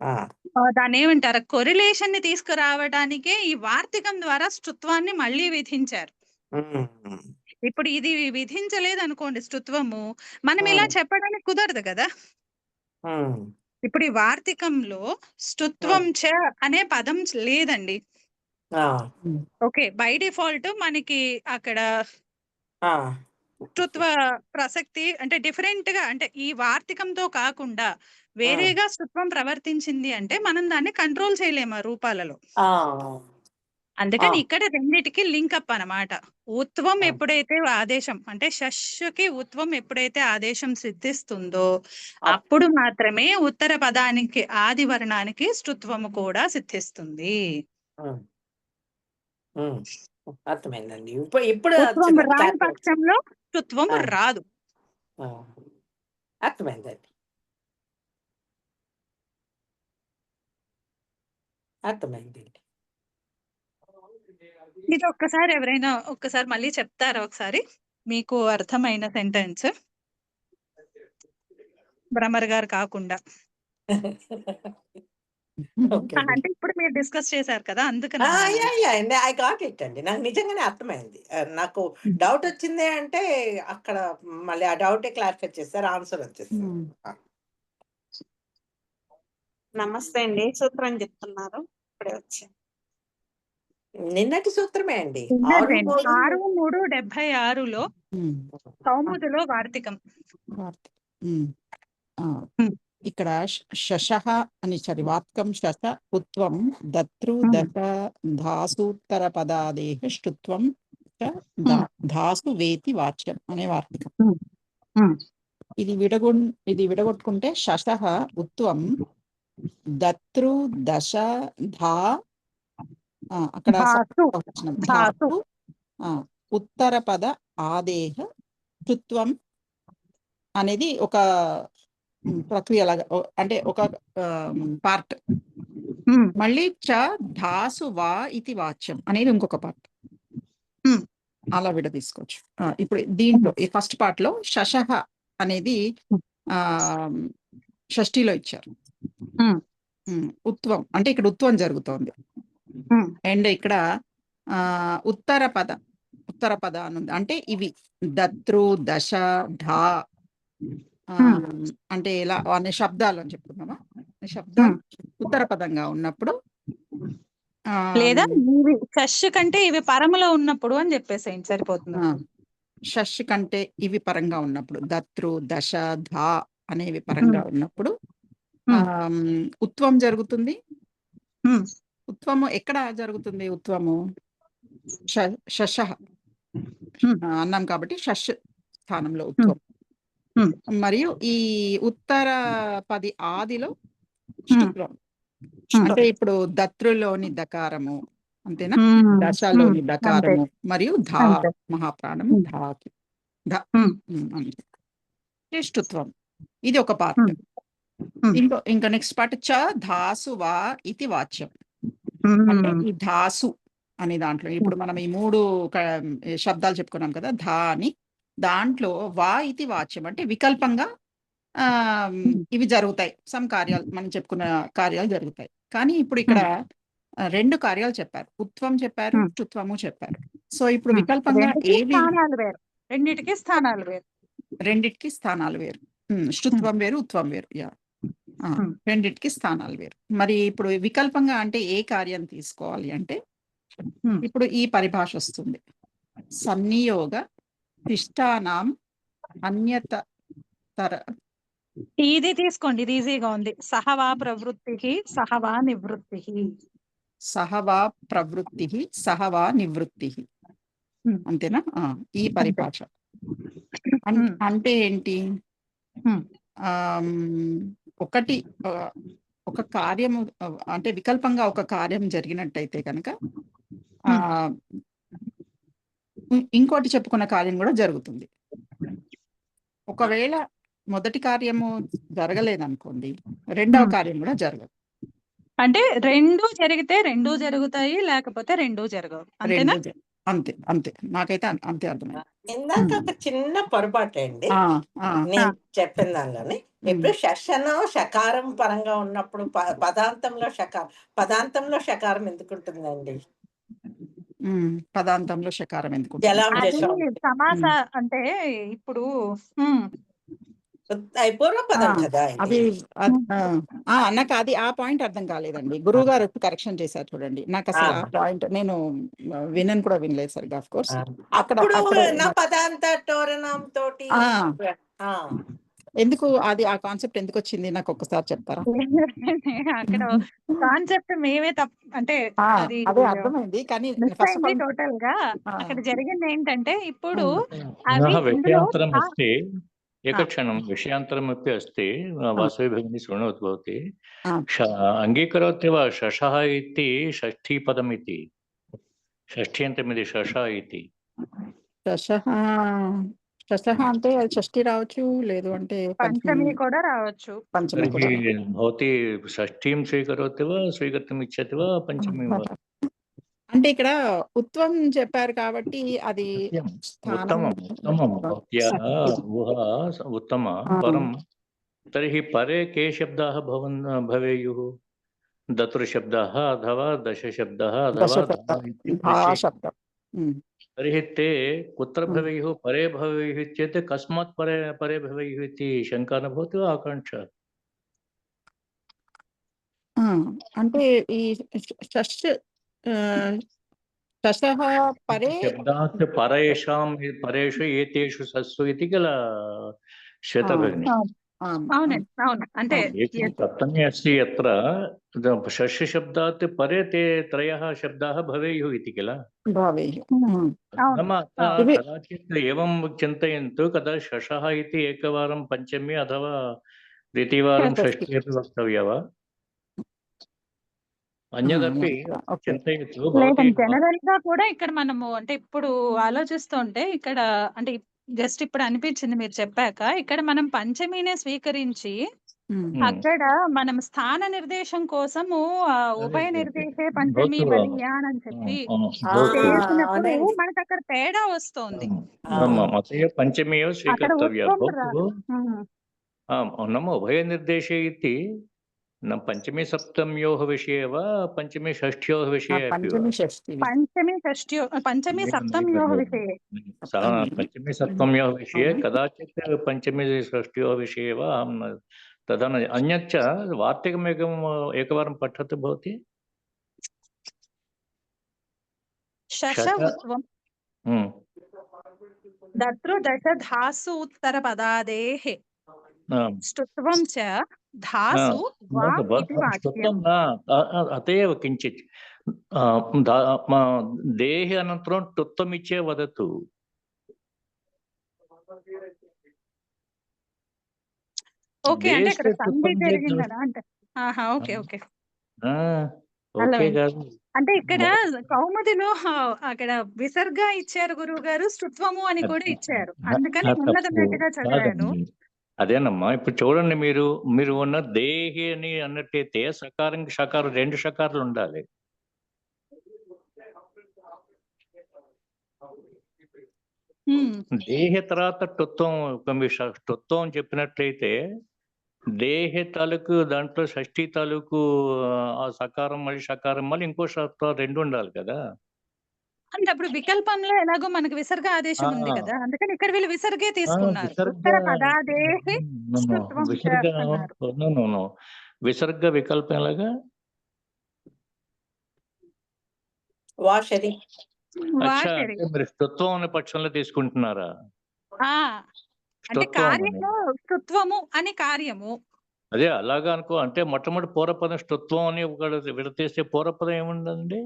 ఆ, దాన్ని ఏమంటారు, కొరిలేషన్ ని తీసుకురావడానికే ఈ వార్తికం ద్వారా స్తుత్వాన్ని మళ్ళీ విధించారు. మ్మ్. ఇప్పుడు ఇది విధించలేదు అనుకోండి స్తుత్వము, మనం ఇలా మ్మ్. చెప్పడానికి కుదరదు కదా. మ్మ్. ఇప్పుడు ఈ వార్తికంలో స్తుత్వం మ్మ్. చ అనే పదం లేదండి. ఆ, ఓకే, బై డిఫాల్ట్ మనకి అక్కడ ఆ, స్తుత్వ ప్రసక్తి అంటే డిఫరెంట్ గా, అంటే ఈ వార్తికంతో కాకుండా ఆ, వేరేగా స్తుత్వం ప్రవర్తించింది అంటే మనం దాన్ని కంట్రోల్ చేయలేము ఆ రూపాలలో. ఆ, అందుకని ఆ, ఇక్కడ రెండిటికి లింకప్ అన్నమాట. ఉత్వం ఆ. ఎప్పుడైతే ఆదేశం అంటే షష్కి ఉత్వం ఎప్పుడైతే ఆదేశం సిద్ధిస్తుందో అప్- అప్పుడు మాత్రమే ఉత్తర పదానికి ఆది వర్ణానికి స్తుత్వము కూడా సిద్ధిస్తుంది. మ్మ్. మ్మ్. అర్థమైందండి, ఇప్పుడు ఇప్పుడు ఉత్వం వచ్చిందండి, రాని క్లారిటీ వచ్చింది. పక్షంలో స్తుత్వం ఆ, రాదు. ఆ. అర్థమైందండి, అర్థమైందండి. ఇది ఒక్కసారి ఎవరైనా ఒక్కసారి మళ్ళీ చెప్తారా ఒకసారి, మీకు అర్థమైన సెంటెన్స్, భ్రమర్ గారు కాకుండా. ఓకే అండి. అంటే ఇప్పుడు మీరు డిస్కస్ చేశారు కదా, అందుకని ఐ గాట్ ఇట్ అండి, నాకు నిజంగానే అర్థమైంది. నాకు డౌట్ వచ్చింది అంటే అక్కడ మళ్ళీ ఆ డౌటే క్లారిఫై చేస్తారు, ఆన్సర్ వచ్చేస్తుంది. నమస్తే అండి, సూత్రం చెప్తున్నారు ఇప్పుడే వచ్చి. నిన్నటి సూత్రమే అండి, ఉన్నది 6-3. 6-3-76లో కౌముదిలో వార్తికం. ఇక్కడ శశః అని చరి వాత్కం శశ ఉత్వం దతృ దశ ధాసూత్తర పదాదేహ ష్టుత్వం చ ధాసు వేతి వాచ్యం అనే వార్తికం. ఇది విడగొట్టుకుంటే శశః ఉత్వం దతృ దశ ధా అక్కడ ధాసు ఉత్తర పద ఆదేహ ష్టుత్వం అనేది ఒక ప్రక్రియ లాగా, అంటే ఒక పార్ట్. మళ్ళీ చ ధాసు వా ఇది వాచ్యం అనేది ఇంకొక పార్ట్. అలా విడ తీసుకోవచ్చు. ఇప్పుడు దీంట్లో ఈ ఫస్ట్ పార్ట్ లో శశః అనేది షష్ఠిలో ఇచ్చారు. ఉత్వం అంటే ఇక్కడ ఉత్వం జరుగుతోంది. అండ్ ఇక్కడ ఉత్తర పద అని ఉంది. అంటే ఇవి దతృ దశ ఢా అంటే ఇలా అనే శబ్దాలు అని చెప్పుకున్నామా, శబ్దాలు ఉత్తర పదంగా ఉన్నప్పుడు లేదా ఇవి షష్ కంటే ఇవి పరములో ఉన్నప్పుడు అని చెప్పేసేయండి సరిపోతుంది. షష్ కంటే ఇవి పరంగా ఉన్నప్పుడు, దతృ దశ ధా అనేవి పరంగా ఉన్నప్పుడు ఉత్వం జరుగుతుంది. ఉత్వము ఎక్కడ జరుగుతుంది? ఉత్వము షషః అన్నాం కాబట్టి షష్ స్థానంలో ఉత్వం. మరియు ఈ ఉత్తర పది ఆదిలో ష్టుత్వం. అంటే ఇప్పుడు దతృలోని దకారము అంతేనా, దశలోని దకారము మరియు ధా మహాప్రాణము ధాకి ష్టుత్వం. ఇది ఒక పార్ట్. ఇంకా నెక్స్ట్ పార్ట్ చ ధాసు వా ఇది వాచ్యం. అంటే ఈ ధాసు అనే దాంట్లో ఇప్పుడు మనం ఈ 3 శబ్దాలు చెప్పుకున్నాం కదా, ధా అని. దాంట్లో వా ఇది వాచ్యం అంటే వికల్పంగా ఇవి జరుగుతాయి, సమ్ కార్యాలు మనం చెప్పుకున్న కార్యాలు జరుగుతాయి. కానీ ఇప్పుడు ఇక్కడ 2 కార్యాలు చెప్పారు, ఉత్వం చెప్పారు, ష్టుత్వము చెప్పారు. సో ఇప్పుడు వికల్పంగా ఏది, రెండిటికి స్థానాలు వేరు. రెండిటికి స్థానాలు వేరు. శృత్వం వేరు, ఉత్వం వేరు. రెండిటికి స్థానాలు వేరు. మరి ఇప్పుడు వికల్పంగా అంటే ఏ కార్యం తీసుకోవాలి అంటే ఇప్పుడు ఈ పరిభాష వస్తుంది. సన్నియోగ శిష్టానాం అన్యతర. ఇది తీసుకోండి, ఇది ఈజీగా ఉంది. సహవా ప్రవృత్తి సహవా నివృత్తి. సహవా ప్రవృత్తి సహవా నివృత్తి. అంతేనా? ఈ పరిభాష అంటే ఏంటి? ఒకటి ఒక కార్యము అంటే వికల్పంగా ఒక కార్యం జరిగినట్టయితే కనుక ఇంకోటి చెప్పుకున్న కార్యం కూడా జరుగుతుంది. ఒకవేళ మొదటి కార్యము జరగలేదనుకోండి, రెండవ కార్యం కూడా జరగదు. అంటే రెండు జరిగితే రెండు జరుగుతాయి, లేకపోతే రెండు జరగవు. అంతేనా? అంతే అంతే, నాకైతే అంతే అర్థమైంది. ఇందాక ఒక చిన్న పొరపాటు అండి నేను చెప్పిన దానిలోనే. ఇప్పుడు షషనం షకారం పరంగా ఉన్నప్పుడు పదాంతంలో షకారం ఎందుకు ఉంటుందండి? పదాంతంలో షకారం ఎందుకు? సమాస అంటే ఇప్పుడు పూర్వపదం కదా అది. నాకు అది ఆ పాయింట్ అర్థం కాలేదండి. గురువు గారు కరెక్షన్ చేశారు చూడండి. నాకు అసలు ఆ పాయింట్ నేను వినను కూడా వినలేదు సరిగా. ఆఫ్ కోర్స్ అక్కడ పదాంత టోరణం తోటి ఎందుకు అది ఆ కాన్సెప్ట్ ఎందుకు వచ్చింది నాకు ఒక్కసారి చెప్తారా? అక్కడ కాన్సెప్ట్ మేమే అంటే అదే అర్థమైంది, కానీ టోటల్ గా అక్కడ జరిగింది ఏంటంటే ఇప్పుడు విషయాంతరం అస్తి ఏకక్షణం విషయాంతరమపి అస్తి వాసవి భగిని శృణోతు భవతి అంగీకరోతి వా షషః ఇతి షష్ఠీపదమితి. షష్ఠ్యంతమిది షష ఇతి. షషః అంటే అది షష్ఠి రావచ్చు, లేదు అంటే పంచమి కూడా రావచ్చు. పంచమి భవతి షష్ఠీం స్వీకరోతి వా స్వీకర్తుం ఇచ్చతి వా పంచమీ వా. అంటే ఇక్కడ ఉత్వం చెప్పారు కాబట్టి అది ఉత్తమ పరం. తర్హి పరే కే శబ్దాః భవేయుః? దతృశబ్దాः అథవా దశశబ్దాः అథవా శబ్దం. तर्हि ते कुत्र भवेयुः? परे भवेयुः चेत् कस्मात् परे भवेयुः इति शङ्का न भवति वा? आकाङ्क्षा అంటే ఈ शशः परे शब्दात् परेषां परेषु एतेषु सत्सु इति किल श्वेतभगिनी. అంటే सप्तमी अस्ति यत्र षष्ठशब्दात् परे ते त्रयः शब्दाः भवेयुः इति किल. कदाचित् एवं चिन्तयन्तु कदा शशः इति एकवारं पञ्चमी अथवा द्वितीयवारं षष्ठी अपि वक्तव्या वा? అన్యదపి చింతయతు. జనరల్ గా కూడా ఇక్కడ మనము అంటే ఇప్పుడు ఆలోచిస్తుంటే ఇక్కడ అంటే జస్ట్ ఇప్పుడు అనిపించింది మీరు చెప్పాక, ఇక్కడ మనం పంచమీనే స్వీకరించి అక్కడ మనం స్థాన నిర్దేశం కోసము ఉభయ నిర్దేశే పంచమి బలియాన్ అని చెప్పి చేసినప్పుడు మనకు అక్కడ తేడా వస్తుంది. పంచమీయో స్వీకర్తవ్య ఉభయ నిర్దేశే ఇది పంచमी सप्तम्योः विषये वा पंचमी षष्ठ्योः विषये? पंचमी सप्तम्योः विषये. पंचमी सप्तम्योः विषये कदाचित् पंचमी षष्ठ्योः विषये वा अहं तदा न. अन्यच्च वार्तिकमेकम् एकवारं पठतु भवती. दतृ दश धासु उत्तरपदादेः ष्टुत्वं च धासु वा इति वाक्यम्. अतएव किञ्चित् देहे अनन्तरं टुत्वमिच्छे वदतु. ఓకే, అంటే ఇక్కడ సంధి జరిగిందా అంటే? ఓకే ఓకే అంటే ఇక్కడ కౌముదిలో అక్కడ విసర్గ ఇచ్చారు గురువు గారు, స్తృత్వము అని కూడా ఇచ్చారు, అందుకని ఉన్నదన్నట్టుగా చదివాను. అదేనమ్మా. ఇప్పుడు చూడండి, మీరు ఉన్న దేహి అని అన్నట్టయితే సకారం షకారం రెండు షకారాలు ఉండాలి. దేహ తర్వాత టుత్వం టుత్వం చెప్పినట్లయితే దేహ తాలూకు దాంట్లో షష్ఠీ తాలూకు ఆ సకారం మళ్ళీ షకారం మళ్ళీ ఇంకో రెండు ఉండాలి కదా. అంటే అప్పుడు వికల్పంలో ఎలాగో మనకి విసర్గ ఆదేశం ఉంది ఆ, కదా, అందుకని ఇక్కడ వీళ్ళు విసర్గే ఆ, తీసుకున్నారు. విసర్గ ఉత్తర పదాదేహే స్తుత్వం చ విసర్గ అన్నారు. విసర్గ వికల్పం ఎలాగా? వాషరి అచ్చా, వాషరి. అంటే మీరు స్తుత్వం అనే పక్షంలో తీసుకుంటున్నారా? ఆ అంటే స్తుత్వం అని కార్యంలో స్తుత్వము అని కార్యము. అదే అలాగా అనుకో. అంటే మొట్టమొదటి పూర్వపదం స్తుత్వం అని ఒకటి విడతీస్తే పూర్వపదం ఏముందండి?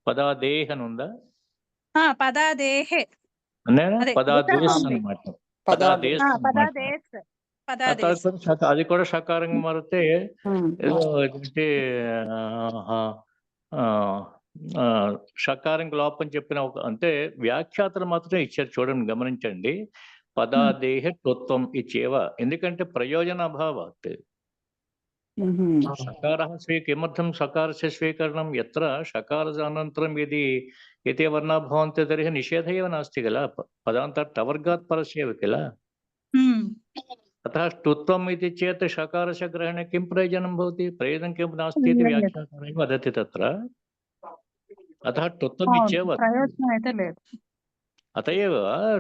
పదాదేహ్ అని ఉందా? పదాదేహే అదేనా? అదే పదాదేశ్ విసర్గ ఉంది. అనమాట. పదాదేశ్. పదాదేశ్ అన్నమాట. పదాదేశ్ ఆ పదాదేశ్. తర్వాత అది కూడా షకారంగా మారితే ఏదో ఏంటంటే ఆ, ఆ, ఆ, షకారం లోపం చెప్పిన ఒక అంటే వ్యాఖ్యాతలు మాత్రం ఇచ్చారు, చూడండి, గమనించండి. పదాదేహ త్వత్వం ఇచ్చేవ, ఎందుకంటే ప్రయోజన అభావాత్. షకారः किमर्थं शकारस्य स्वीकरणं? यत्र शकारजानन्तरं यदि एते वर्णाः भवन्ति तर्हि निषेधः एव नास्ति किल, पदान्तः टवर्गात् परस्य एव किल। अतः ष्टुत्वम् इति चेत् शकारस्य ग्रहणे किं प्रयोजनं भवति? प्रयोजनं किं नास्ति इति व्याख्याकारः वदति तत्र। अतः ष्टुत्वम् इत्येव वदतु। ప్రయోజనం అయితే లేదు. अत एव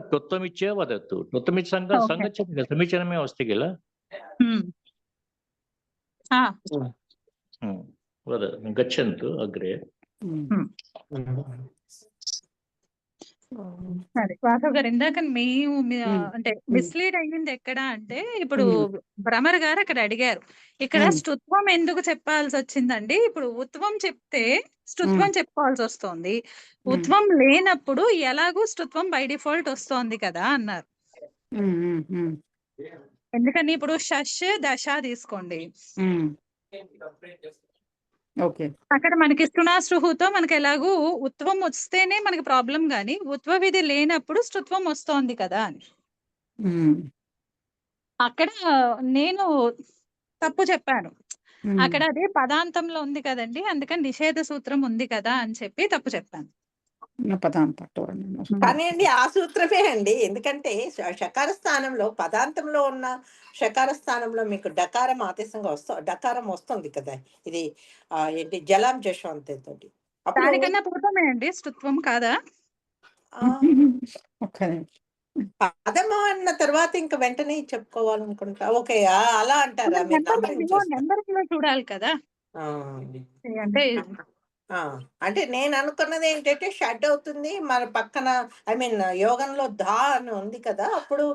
ष्टुत्वम् इत्येव वदतु। ष्टुत्वमिति सङ्गच्छति किल, समीचीनमेव अस्ति किल। वद, गच्छन्तु अग्रे. సరే వాసవ్ గారు, ఇందాక మేము అంటే మిస్లీడ్ అయ్యింది ఎక్కడ అంటే, ఇప్పుడు భ్రమర్ గారు అక్కడ అడిగారు, ఇక్కడ స్తుత్వం ఎందుకు చెప్పాల్సి వచ్చిందండి? ఇప్పుడు ఉత్వం చెప్తే స్తుత్వం చెప్పుకోవాల్సి వస్తుంది, ఉత్వం లేనప్పుడు ఎలాగూ స్తుత్వం బై డిఫాల్ట్ వస్తోంది కదా అన్నారు. ఎందుకని ఇప్పుడు షష్ దశ తీసుకోండి, అక్కడ మనకి స్తునాశ్రుహుతో మనకి ఎలాగూ ఉత్వం వస్తేనే మనకి ప్రాబ్లం, గాని ఉత్వ విధి లేనప్పుడు స్తుత్వం వస్తోంది కదా అని. అక్కడ నేను తప్పు చెప్పాను, అక్కడ అదే పదాంతంలో ఉంది కదండి, అందుకని నిషేధ సూత్రం ఉంది కదా అని చెప్పి తప్పు చెప్పాను. కానీ అండి ఆ సూత్రమే అండి, ఎందుకంటే షకార స్థానంలో పదాంతంలో ఉన్న షకార స్థానంలో మీకు డకారం ఆదేశంగా డకారం వస్తుంది కదా, ఇది ఏంటి జలాం జశ్వంతే తోటి. అప్పుడు దానికన్నా పూర్వమే అండి స్తుత్వం కాదా? పదము అన్న తర్వాత ఇంకా వెంటనే చెప్పుకోవాలనుకుంటా. ఓకే, అలా అంటారా మీరు? నెంబర్ చూడాలి కదా. అంటే నేను అనుకున్నది ఏంటంటే షడ్ అవుతుంది మన పక్కన, ఐ మీన్ యోగంలో ధా అని ఉంది కదా, అప్పుడు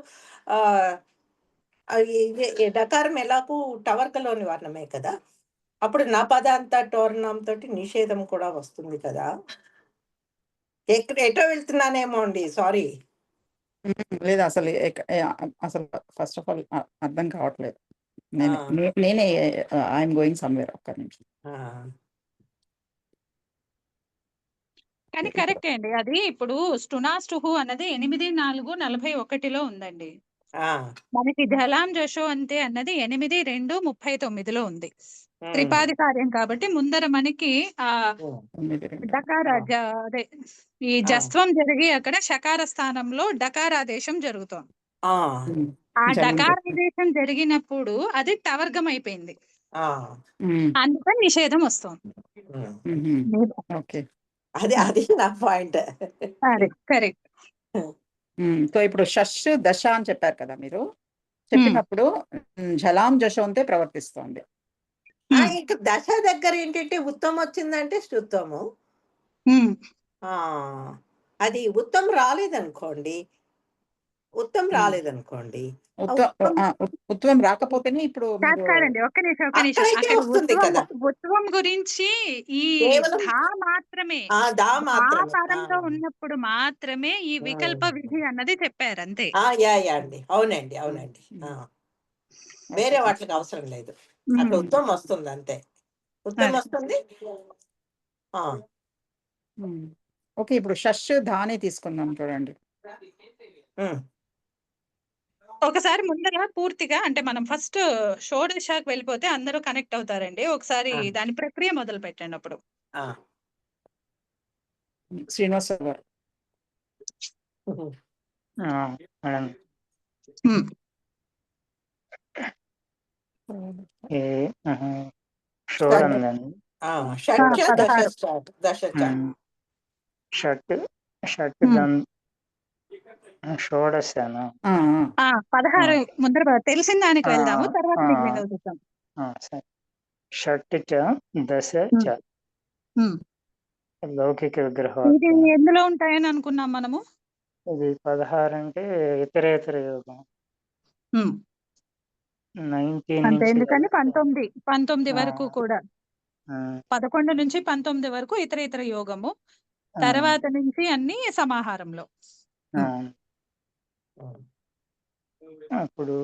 డకారం ఎలాగూ టవర్కలోని వర్ణమే కదా, అప్పుడు నా పదాంత టోర్ణం తోటి నిషేధం కూడా వస్తుంది కదా. ఎటో వెళ్తున్నానేమో అండి, సారీ. లేదు అసలు అసలు ఫస్ట్ ఆఫ్ ఆల్ అర్థం కావట్లేదు. నేనే ఐఎమ్ గోయింగ్ సమ్వేర్. ఒక్క నిమిషం. కానీ కరెక్టే అండి, అది ఇప్పుడు స్టునాస్టుహు అన్నది 8:4:41 ఉందండి. మనకి జలాం జషో అంతే అన్నది 8:2:39 ఉంది. త్రిపాది కార్యం కాబట్టి ముందర మనకి ఆ డకార అదే ఈ జస్త్వం జరిగి అక్కడ షకార స్థానంలో డకారాదేశం జరుగుతోంది. ఆ డకారాదేశం జరిగినప్పుడు అది టవర్గం అయిపోయింది, అందుకని నిషేధం వస్తుంది. అది నా పాయింట్. కరెక్ట్. సో ఇప్పుడు షష్ దశ అని చెప్పారు కదా మీరు, చెప్పినప్పుడు జలాం జశోంతే ప్రవర్తిస్తోంది. ఇంకా దశ దగ్గర ఏంటంటే ఉత్తమం వచ్చిందంటే స్తుత్వము, అది ఉత్తమం రాలేదనుకోండి, ఉత్వం రాకపోతేనే ఇప్పుడు కాదండి, ఒక్క నిమిషం. ఉత్వం గురించి ఈ ధా మాత్రమే, పరంలో ఉన్నప్పుడు మాత్రమే ఈ వికల్ప విధి అన్నది చెప్పారు అంతే. అండి, అవునండి. వేరే వాటికి అవసరం లేదు, అక్కడ ఉత్తమం వస్తుంది అంతే, ఉత్తమం వస్తుంది. ఓకే, ఇప్పుడు షష్ ధానే తీసుకుందాం చూడండి. ఒకసారి ముందర పూర్తిగా అంటే మనం ఫస్ట్ షోడశాకి వెళ్ళిపోతే అందరూ కనెక్ట్ అవుతారండి. ఒకసారి దాని ప్రక్రియ మొదలు పెట్టండి. అప్పుడు శ్రీనివాస్ గారు షట్ షట్ ఉమ్. దన్ షోడశనా 16 ముందర తెలిసిన దానికి ఆ, వెళ్దాము, తర్వాత ఆ, మిగిలినవి చూద్దాం. సరే. షట్ చ దశ చ ఉమ్. లౌకిక ఇది విగ్రహవాక్యం. ఎందులో ఉంటాయని అనుకున్నాం మనము? ఇది 16 అంటే ఇతరేతర యోగం. ఉమ్. 19 అంతే, నుంచి ఎందుకని 19 ఆ, వరకు కూడా, ఆ, 11 నుంచి 19 వరకు ఇతర ఇతర యోగము, ఆ, తర్వాత నుంచి అన్ని సమాహారంలో. ఆ. అప్పుడు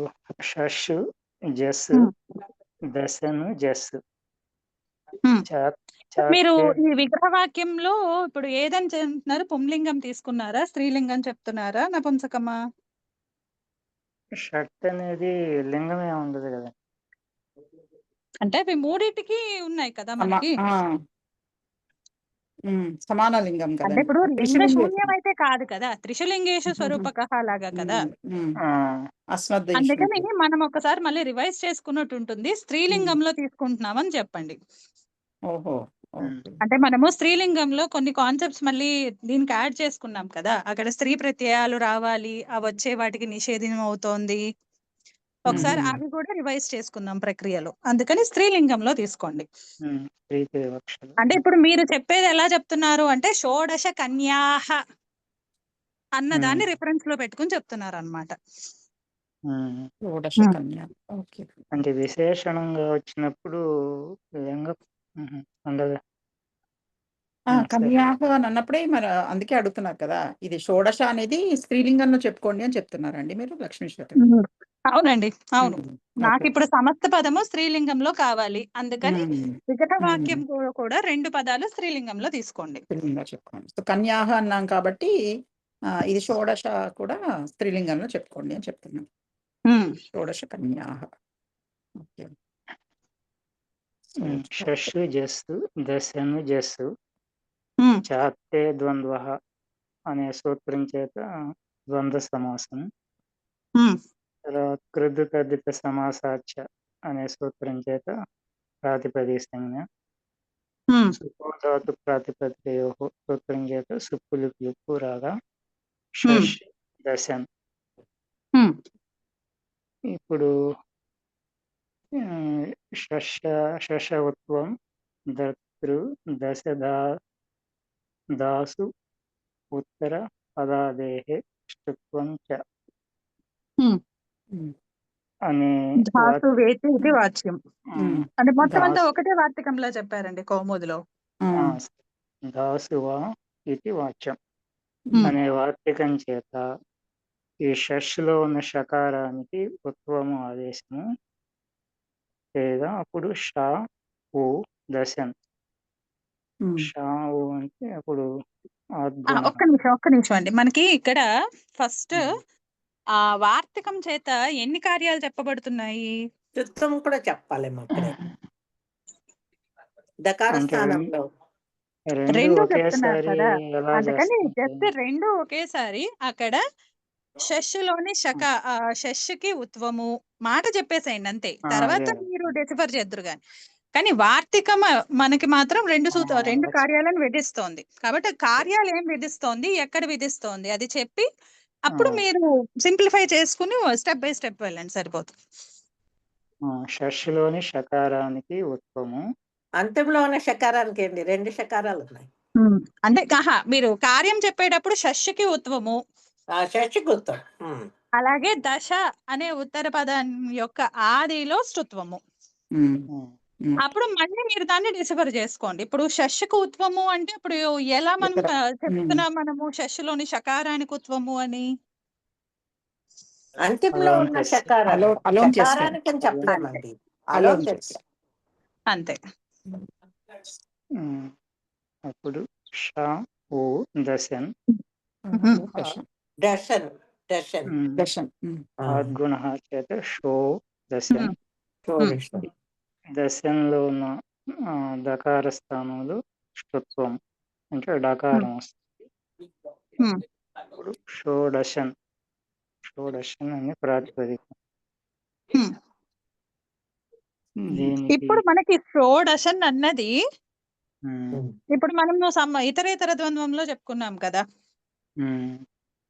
షష్ జస్ ఉమ్. దశను జస్ ఉమ్. మీరు చాతే ఈ విగ్రహవాక్యంలో ఇప్పుడు ఏదని చెప్తున్నారు? పుంలింగం తీసుకున్నారా, స్త్రీలింగం చెప్తున్నారా, నపుంసకమా? షట్ అనేది లింగమే ఉండదు కదా. అంటే అవి మూడింటికి ఉన్నాయి కదా మనకి. సమాన లింగం అంటే కదండి. ఇప్పుడు లింగ త్రిశూలింగేశం. శూన్యం అయితే కాదు కదా, త్రిశలింగేషు స్వరూపకః లాగా కదా. ఆ, అందుకని మనం ఒకసారి మళ్ళీ రివైజ్ చేసుకున్నట్టు ఉంటుంది. స్త్రీలింగంలో తీసుకుంటున్నామని చెప్పండి. ఓహో. అంటే మనము స్త్రీలింగంలో కొన్ని కాన్సెప్ట్స్ మళ్ళీ దీనికి యాడ్ చేసుకున్నాం కదా, అక్కడ స్త్రీ ప్రత్యయాలు రావాలి, అవి వచ్చే వాటికి నిషేధం అవుతోంది. ఒకసారి అవి కూడా రివైజ్ చేసుకుందాం ప్రక్రియలో, అందుకని స్త్రీలింగంలో తీసుకోండి. ప్రీతి వివక్షలు. అంటే ఇప్పుడు మీరు చెప్పేది ఎలా చెప్తున్నారు అంటే షోడశ కన్యాహ అన్నదాన్ని రిఫరెన్స్ లో పెట్టుకుని చెప్తున్నారు అనమాట. షోడశ కన్యా. ఓకే. అంటే విశేషణంగా వచ్చినప్పుడు లింగ ఉండదు. కన్యాహ అని అన్నప్పుడే మరి అందుకే అడుగుతున్నారు కదా, ఇది షోడశ అనేది స్త్రీలింగంలో చెప్పుకోండి అని చెప్తున్నారండి మీరు, లక్ష్మీశ్వరి? అవునండి, అవును. నాకు ఇప్పుడు సమస్త పదము స్త్రీలింగంలో కావాలి, అందుకని వికటవాక్యం కూడా 2 పదాలు స్త్రీలింగంలో తీసుకోండి. స్త్రీలింగంలో చెప్పుకోండి. సో కన్యాహ అన్నాం కాబట్టి ఇది షోడశ కూడా స్త్రీలింగంలో చెప్పుకోండి అని చెప్తున్నాను. షోడశ కన్యాహ. ఓకే. షష్ జస్సు దశను జస్సు చాతే ద్వంద్వ అనే సూత్రం చేత ద్వంద్వ సమాసం. తర్వాత కృద్ తద్దిత సమాసాచ అనే సూత్రం చేత ప్రాతిపదిక సంజ్ఞ. సుపోధాతు ప్రాతిపదికయో సూత్రం చేత సుప్పులు పిలుపు రాగా షష్ దశన్. ఇప్పుడు శశవత్వం దతృ దశదా దాసు ఉత్తర పదాదేహే ష్టుత్వం చ అనే ధాతు వేతి ఇది వాచ్యం. అంటే మొత్తం అంతా దాసు ఒకటే వార్తికంలో చెప్పారండి కౌముదిలో. దాసువా ఇది వాచ్యం అనే వార్తికం చేత ఈ షష్లో ఉన్న షకారానికి ఉత్వము ఆదేశము, లేదా అప్పుడు షా ఊ దశన్. షా ఊ అంటే అప్పుడు ఒక్క నిమిషం అండి. మనకి ఇక్కడ ఫస్ట్ ఆ వార్తికం చేత ఎన్ని కార్యాలు చెప్పబడుతున్నాయి? చిత్తం కూడా చెప్పాలేమో అక్కడే దకార స్థానంలో. రెండు చెప్తున్నారు ఒకేసారి కదా, ఎలా అందుకని చేస్తుంటే జస్ట్ 2 ఒకేసారి అక్కడ షష్లోని షష్కి ఉత్వము మాట చెప్పేసేయండి అంతే, తర్వాత అదే మీరు డెసిఫర్ చేద్దరు గాని. కానీ వార్తికం మనకి మాత్రం 2 కార్యాలను విధిస్తోంది. కాబట్టి కార్యాలు ఏం విధిస్తోంది, ఎక్కడ విధిస్తోంది అది చెప్పి అప్పుడు మీరు సింప్లిఫై చేసుకుని స్టెప్ బై స్టెప్ వెళ్ళండి, సరిపోతుంది. షష్లోని షకారానికి ఉత్వము, అంత్యంలో ఉన్న షకారానికి ఏంటి 2 షకారాలు ఉన్నాయి. అంటే మీరు కార్యం చెప్పేటప్పుడు షష్కి ఉత్వము, షష్గుత్తం, అలాగే దశ అనే ఉత్తర పదం యొక్క ఆదిలో స్తుత్వము. అప్పుడు మళ్ళీ మీరు దాన్ని డిసిఫర్ చేసుకోండి. ఇప్పుడు షష్కు ఉత్వము అంటే ఇప్పుడు ఎలా మనం చెప్తున్నాం మనము షష్లోని షకారానికి ఉత్వము అని? అంత్యంలో ఉన్న షకారానికి అని చెప్పలేమండి, అలోన్ చేస్తాం అంతే. అప్పుడు షా ఊ దశన్ దర్శన్ దర్శన్ ఆద్గుణ చేత షో దశన్. దశన్లో ఉన్న దకార స్థానంలో ష్టుత్వం అంటే డకారం వస్తుంది. ఇప్పుడు షోడశన్ అని ప్రాతిపదిక. ఇప్పుడు మనకి షోడశన్ అన్నది ఉమ్, ఇప్పుడు మనం ఇతరేతర ద్వంద్వంలో చెప్పుకున్నాం కదా, ఉమ్,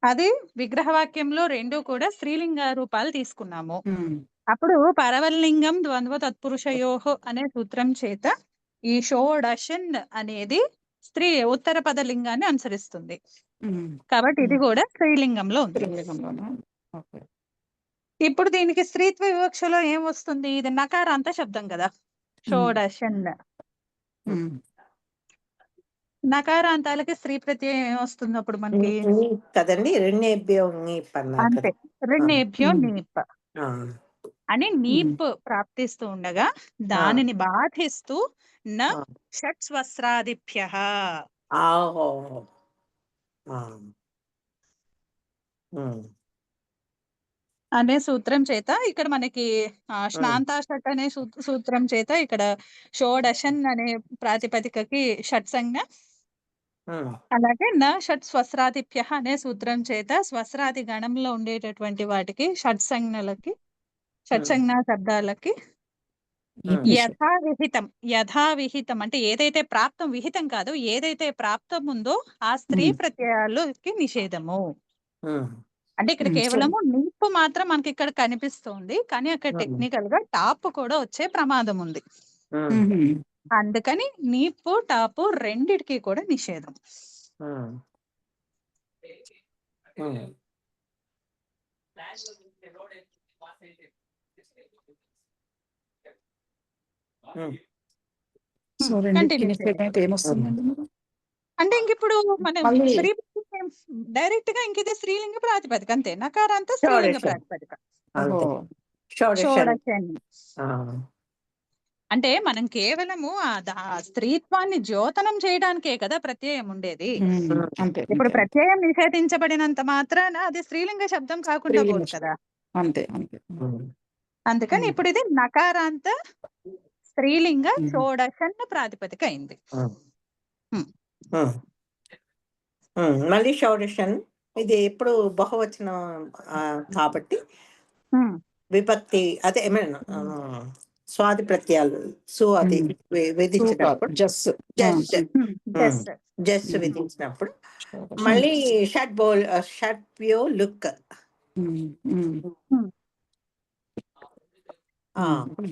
అది విగ్రహవాక్యంలో రెండు కూడా స్త్రీలింగ రూపాలు తీసుకున్నాము. ఉమ్, అప్పుడు పరవల్లింగం ద్వంద్వ తత్పురుషయోహో అనే సూత్రం చేత ఈ షోడశన్ అనేది స్త్రీ ఉత్తర పదలింగాన్ని అనుసరిస్తుంది. ఉమ్. కాబట్టి ఇది కూడా స్త్రీలింగంలో ఉంది. స్త్రీలింగంలోనా? ఓకే. ఇప్పుడు దీనికి స్త్రీత్వ వివక్షలో ఏం వస్తుంది? ఇది నకారాంత శబ్దం కదా, షోడశన్. ఉమ్. నకారాంతాలకి స్త్రీ ప్రత్యయం ఏం వస్తుంది అప్పుడు మనకి? కదండి, రెండేభ్యో నీప్ అన్నారు అంతే, కదా. రెండేభ్యో ఉమ్. నీప్ ఆ, అని నీప్ ప్రాప్తిస్తూ ఉండగా దానిని బాధిస్తూ న ఆ. షట్స్వస్రాదిభ్యః ఆహో. ఆ. ఉమ్, అనే సూత్రం చేత ఇక్కడ మనకి శ్నాంతాషట్ అనే సూత్రం చేత ఇక్కడ షోడశన్ అనే ప్రాతిపదికకి షట్సంజ్ఞ, ఉమ్, అలాగే న షట్ స్వస్రాదిభ్యః అనే సూత్రం చేత స్వస్రాది గణంలో ఉండేటటువంటి వాటికి షట్సంజ్ఞలకి షట్సంజ్ఞా శబ్దాలకి యథావిహితం అంటే ఏదైతే ప్రాప్తం, విహితం కాదు, ఏదైతే ప్రాప్తం ఉందో ఆ స్త్రీ ప్రత్యయాలకి నిషేధము. ఉమ్, అంటే ఇక్కడ కేవలము నిప్పు మాత్రం మనకి ఇక్కడ కనిపిస్తుంది, కానీ అక్కడ టెక్నికల్ గా టాప్ కూడా వచ్చే ప్రమాదం ఉంది. ఉమ్, అందుకని నీపు టాపు రెండిటికి కూడా నిషేధం. ఉమ్, ఉమ్. ఉమ్. సో రెండింటికి కంటిన్యూ నిషేధం అయితే ఏమొస్తుందండి మరి? అంటే ఇంక ఇప్పుడు మనం మళ్ళీ స్త్రీ డైరెక్ట్ గా ఇంక ఇది స్త్రీలింగ ప్రాతిపదిక అంతే, నకారాంత స్త్రీలింగ షోడశన్. ప్రాతిపదిక. ఓహో. అంతే. షోడశన్. షోడశన్ ఆ, అంటే మనం కేవలము ఆ స్త్రీత్వాన్ని ద్యోతనం చేయడానికే కదా ప్రత్యయం ఉండేది. అంతే ఇప్పుడు అంతే ప్రత్యయం నిషేధించబడినంత మాత్రాన అది స్త్రీలింగ శబ్దం కాకుండా స్త్రీలింగ పోదు కదా. అంతే అంతే. ఉమ్, అందుకని ఇప్పుడు ఇది నకారాంత స్త్రీలింగ ఉమ్. షోడశన్ ప్రాతిపదిక అయింది. ఉమ్, ఉమ్. ఉమ్, ఉమ్. మళ్ళీ షోడశన్ ఇది ఎప్పుడు బహువచనం కాబట్టి ఉమ్. విభక్తి అదే ఏమైనా స్వాది ప్రత్యయాలు అది విధించినప్పుడు జస్ జస్ట్ జస్ట్ జస్ట్ విధించినప్పుడు మళ్ళీ షట్వ్యో లుక్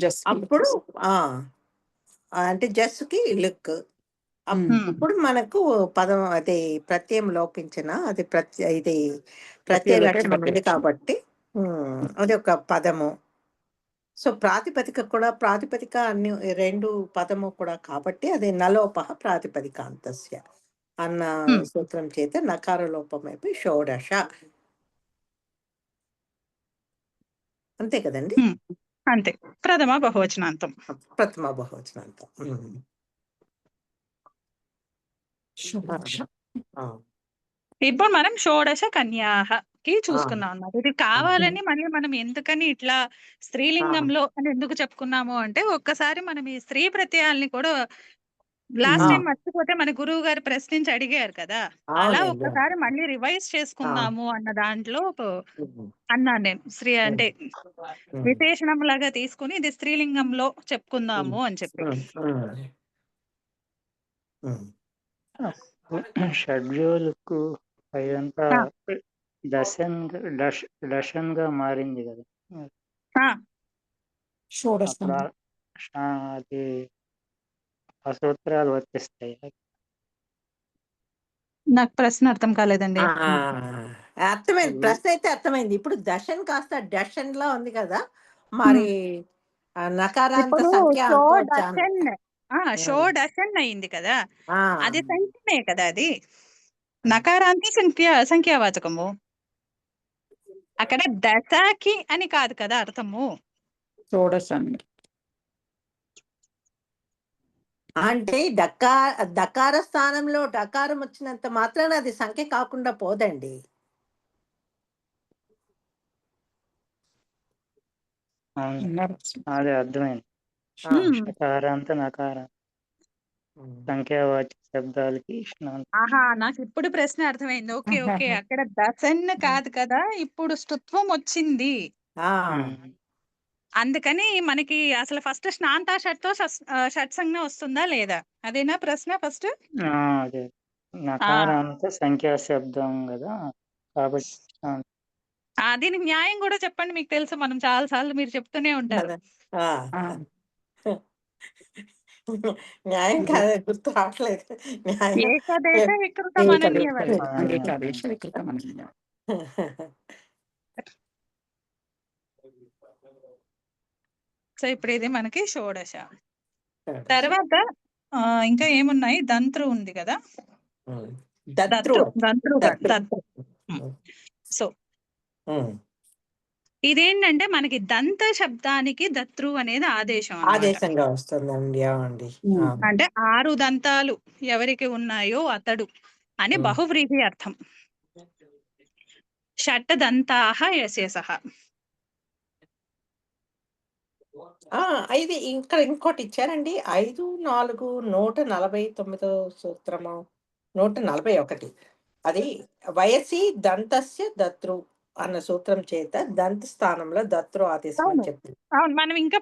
జస్ అప్పుడు అంటే జస్ కి లుక్ అప్పుడు మనకు పదం అది ప్రత్యయం లోపించిన అది ఇది ప్రత్యయ లక్షణం ఉంది కాబట్టి అది ఒక పదము. సో ప్రాతిపదిక కూడా ప్రాతిపదిక అన్ని రెండు పదము కూడా కాబట్టి అది నలోప ప్రాతిపదిక అంతస్య అన్న సూత్రం చేత నకార లోపమైపోయి షోడశ అంతే కదండి. అంతే, ప్రథమ బహువచనాంతం. ప్రథమ బహువచనాంతం. ఇప్పుడు మనం షోడశ కన్యాకి చూసుకున్నాం అన్నమాట. ఇది కావాలని మళ్ళీ మనం ఎందుకని ఇట్లా స్త్రీలింగంలో అని ఎందుకు చెప్పుకున్నాము అంటే, ఒక్కసారి మనం ఈ స్త్రీ ప్రత్యయాల్ని కూడా లాస్ట్ టైం మర్చిపోతే మన గురువు గారు ప్రశ్నించి అడిగారు కదా, అలా ఒక్కసారి మళ్ళీ రివైజ్ చేసుకుందాము అన్న దాంట్లో అన్నాను నేను. స్త్రీ అంటే విశేషణం లాగా తీసుకుని ఇది స్త్రీలింగంలో చెప్పుకుందాము అని చెప్పి. షడ్యూల్కు అదంతా డషన్ గా మారింది కదా, అప్పుడు అది ఆ సూత్రాలు వర్తిస్తాయి. నాకు ప్రశ్న అర్థం కాలేదండి. అర్థమైంది, ప్రశ్న అయితే అర్థమైంది. ఇప్పుడు దషన్ కాస్త డషన్ లా ఉంది కదా, మరి నకారాంత సంఖ్య షోడశన్ అయింది కదా, అది సంఖ్యనే కదా, అది నకారాంతి సంఖ్యావాచకము. అక్కడ దశకి అని కాదు కదా అర్థము. షోడశన్ అంటే దకార స్థానంలో డకారం వచ్చినంత మాత్రాన అది సంఖ్య కాకుండా పోదండి. అదే అర్థమైంది. నకారాంత నకారం సంఖ్యావాచక శబ్దాలకి నాకు ఇప్పుడు ప్రశ్న అర్థమైంది. ఓకే ఓకే, అక్కడ దశన్ కాదు కదా, ఇప్పుడు స్తుత్వం వచ్చింది. అందుకని మనకి అసలు ఫస్ట్ స్నాంత షట్తో షట్సంజ్ఞ వస్తుందా లేదా? అదేనా ప్రశ్న ఫస్ట్? అదే నకార అంటే సంఖ్యా శబ్దం కదా, కాబట్టి దీనికి న్యాయం కూడా చెప్పండి. మీకు తెలుసు, మనం చాలా సార్లు మీరు చెప్తూనే ఉంటారు. ఆ, ఆ, న్యాయం ఇది కాదు, గుర్తు రావట్లేదు. న్యాయం ఏకదేశ వికృత ఏకదేశ మనన్యవరు. ఏకాదేశ వికృతం అనన్యం. సో ఇప్పుడు ఇది మనకి షోడశ. తర్వాత ఇంకా ఏమున్నాయి? దంత్రు ఉంది కదా, దత్రు దంత్రుగా దత్రు. దంత్రు. సో ఇదేంటంటే మనకి దంత శబ్దానికి దత్రు అనేది ఆదేశం అన్నమాట. ఆదేశంగా వస్తుందండి. అవునండి. అంటే 6 దంతాలు ఎవరికి ఉన్నాయో అతడు అని బహువ్రీహి అర్థం. షట్ దంతాః యస్యసః. ఇది ఇంకా ఇంకోటి ఇచ్చారండి. 5, 4 149 సూత్రము 141. అది వయసి దంతస్య దత్రు అన్న సూత్రం చేత దంత స్థానంలో దత్రు ఆదేశం అని చెప్పింది. అవును, మనం ఇంకా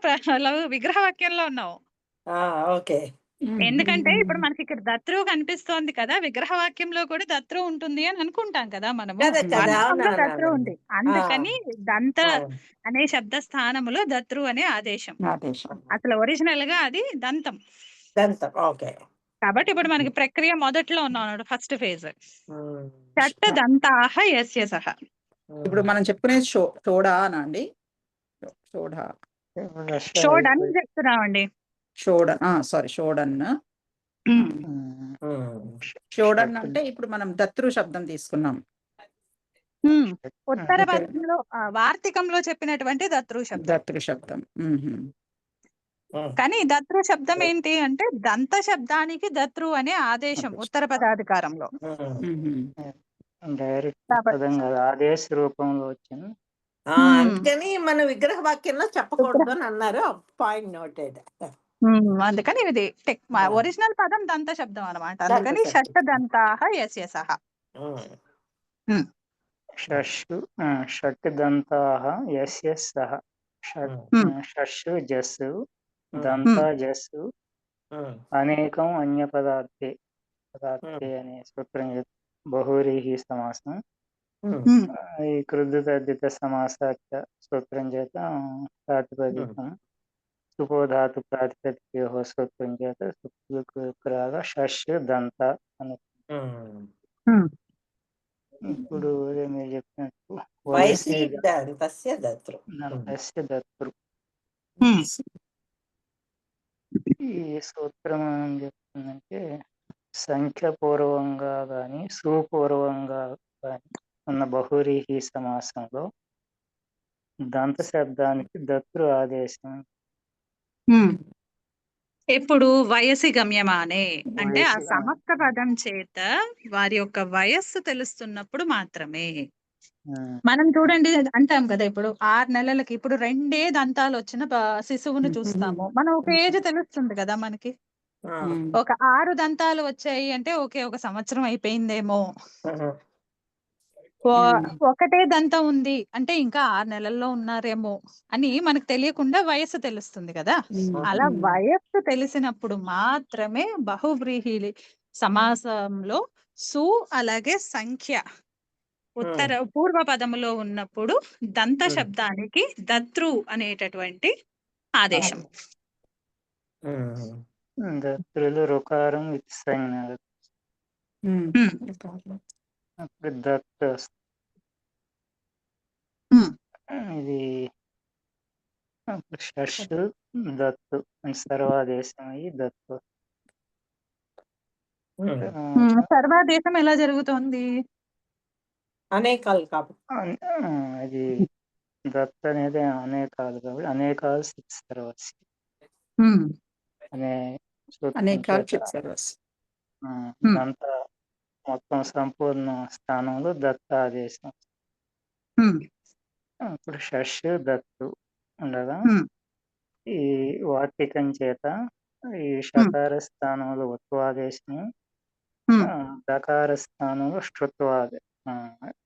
విగ్రహ వాక్యంలో ఉన్నాం. ఓకే. ఎందుకంటే ఇప్పుడు మనకి ఇక్కడ దత్రు కనిపిస్తోంది కదా, విగ్రహ వాక్యంలో కూడా దత్రు ఉంటుంది అని అనుకుంటాం కదా మనము. వాస్తవంలో దత్రు ఉంది, అందుకని దంత అనే శబ్ద స్థానములో దత్రు అనే ఆదేశం. అసలు ఒరిజినల్ గా అది దంతం. ఓకే. కాబట్టి ఇప్పుడు మనకి ప్రక్రియ మొదట్లో ఉన్నాడు, ఫస్ట్ ఫేజ్. షట్ దంతాః యస్యసః. ఇప్పుడు మనం చెప్పుకునేది షోడా అండి. షోడన్ చెప్తున్నామండి. సారీ, షోడన్. షోడన్ అంటే ఇప్పుడు మనం దత్రు శబ్దం తీసుకున్నాం. ఉత్తర భారతంలో వార్తికంలో చెప్పినటువంటి దత్రు శబ్దం. కానీ దత్రు శబ్దం ఏంటి అంటే దంత శబ్దానికి దత్రు అనే ఆదేశం ఉత్తర పదాధికారంలో. డైరెక్ట్ పదం కాదు, ఆదేశ రూపంలో వచ్చింది. అందుకని మన విగ్రహ వాక్యంలో చెప్పకూడదు అని అన్నారు. Point noted. అందుకని ఇది ఒరిజినల్ పదం దంత శబ్దం అన్నమాట. అందుకని షట్ దంతాః యస్యసః. షట్ దంతాః యస్యసః. షష్ జస్సు, దంత జస్సు, అనేకం అన్య పదార్థే అనే సూత్రం బహువ్రీహి సమాసం. ఈ కృద్ధ తద్ధిత సమాసాచ సూత్రం చేత ప్రాతిపదికం సుపోధాతు ప్రాతిపదికయోః సూత్రం చేత సుప్లుకురాగా షష్ దంత అని. ఇప్పుడు మీరు చెప్పినట్టు వయసి దంతస్య దత్రు. దత్రు. ఈ సూత్రం ఏం చెప్తుందంటే సంఖ్యపూర్వంగా కానీ సుపూర్వంగా కానీ ఉన్న బహువ్రీహి సమాసంలో దంత శబ్దానికి దత్రు ఆదేశం. ఎప్పుడు వయసి గమ్యమానే అంటే ఆ సమస్త పదం చేత వారి యొక్క వయస్సు తెలుస్తున్నప్పుడు మాత్రమే. మనం చూడండి అంటాం కదా, ఇప్పుడు 6 నెలలకి ఇప్పుడు 2 దంతాలు వచ్చిన శిశువును చూస్తాము, మనం ఒక ఏజ్ తెలుస్తుంది కదా మనకి. ఒక 6 దంతాలు వచ్చాయి అంటే ఓకే, ఒక సంవత్సరం అయిపోయిందేమో. ఒకటే దంతం ఉంది అంటే ఇంకా 6 నెలల్లో ఉన్నారేమో అని మనకు తెలియకుండా వయస్సు తెలుస్తుంది కదా. అలా వయస్సు తెలిసినప్పుడు మాత్రమే బహువ్రీహి సమాసంలో సు అలాగే సంఖ్య పూర్వ పదములో ఉన్నప్పుడు దంత శబ్దానికి దత్రు అనేటటువంటి ఆదేశం. దత్రులు రుకారం విత్సంజ్ఞ. అప్పుడు దత్ ఇది షష్ దత్తు సర్వాదేశం అయ్యి దత్తు. సర్వాదేశం ఎలా జరుగుతోంది? అనేకాలు కాబట్టి అది దత్ అనేది అనేకాలు కాబట్టి అనేకాలు సిక్స్ సర్వస్ అనే దంత మొత్తం సంపూర్ణ స్థానంలో దత్త ఆదేశం. ఇప్పుడు షష్ దత్తు ఉండగా ఈ వార్తికం చేత ఈ షకార స్థానంలో ఉత్వాదేశం, దకార స్థానంలో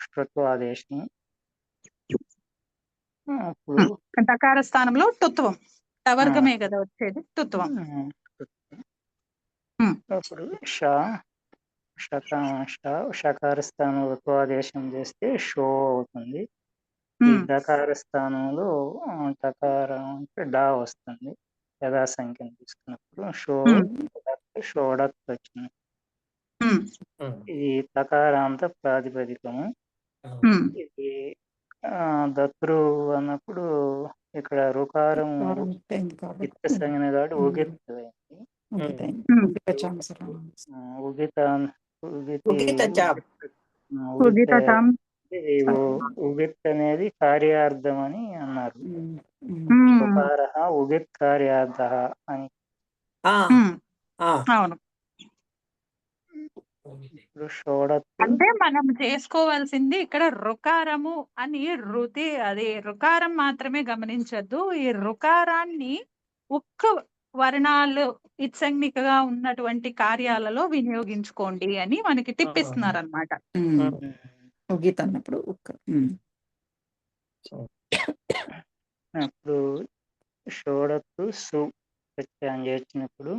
శ్రుత్వాదేశం. అప్పుడు దకార స్థానంలో టుత్వం టవర్గమే కదా వచ్చేది టుత్వం. అప్పుడు షకార స్థానంలో ఉత్వాదేశం చేస్తే షో అవుతుంది. ఈ దకార స్థానంలో టకారం అంటే డా వస్తుంది. యథా సంఖ్యను తీసుకున్నప్పుడు షోడత్ వచ్చింది. ఇది తకారాంత ప్రాతిపదికము. ఇది దత్రు అన్నప్పుడు ఇక్కడ రుకారం ఇత్త సంజ్ఞ కాబట్టి ఉగిత్ ఉగిత్ అనేది కార్యార్థం అని అన్నారు. ఉగిత్ కార్యార్థ అని. అవును, అంటే మనం చేసుకోవాల్సింది ఇక్కడ రుకారము అని అది రుకారం మాత్రమే గమనించద్దు. ఈ రుకారాన్ని ఒక్క వర్ణాలు ఇత్సంజ్ఞికగా ఉన్నటువంటి కార్యాలలో వినియోగించుకోండి అని మనకి టిప్ ఇస్తున్నారు అనమాట. ఉగిత్ అన్నప్పుడు అప్పుడు షోడత్తు సు ప్రత్యయం చేసినప్పుడు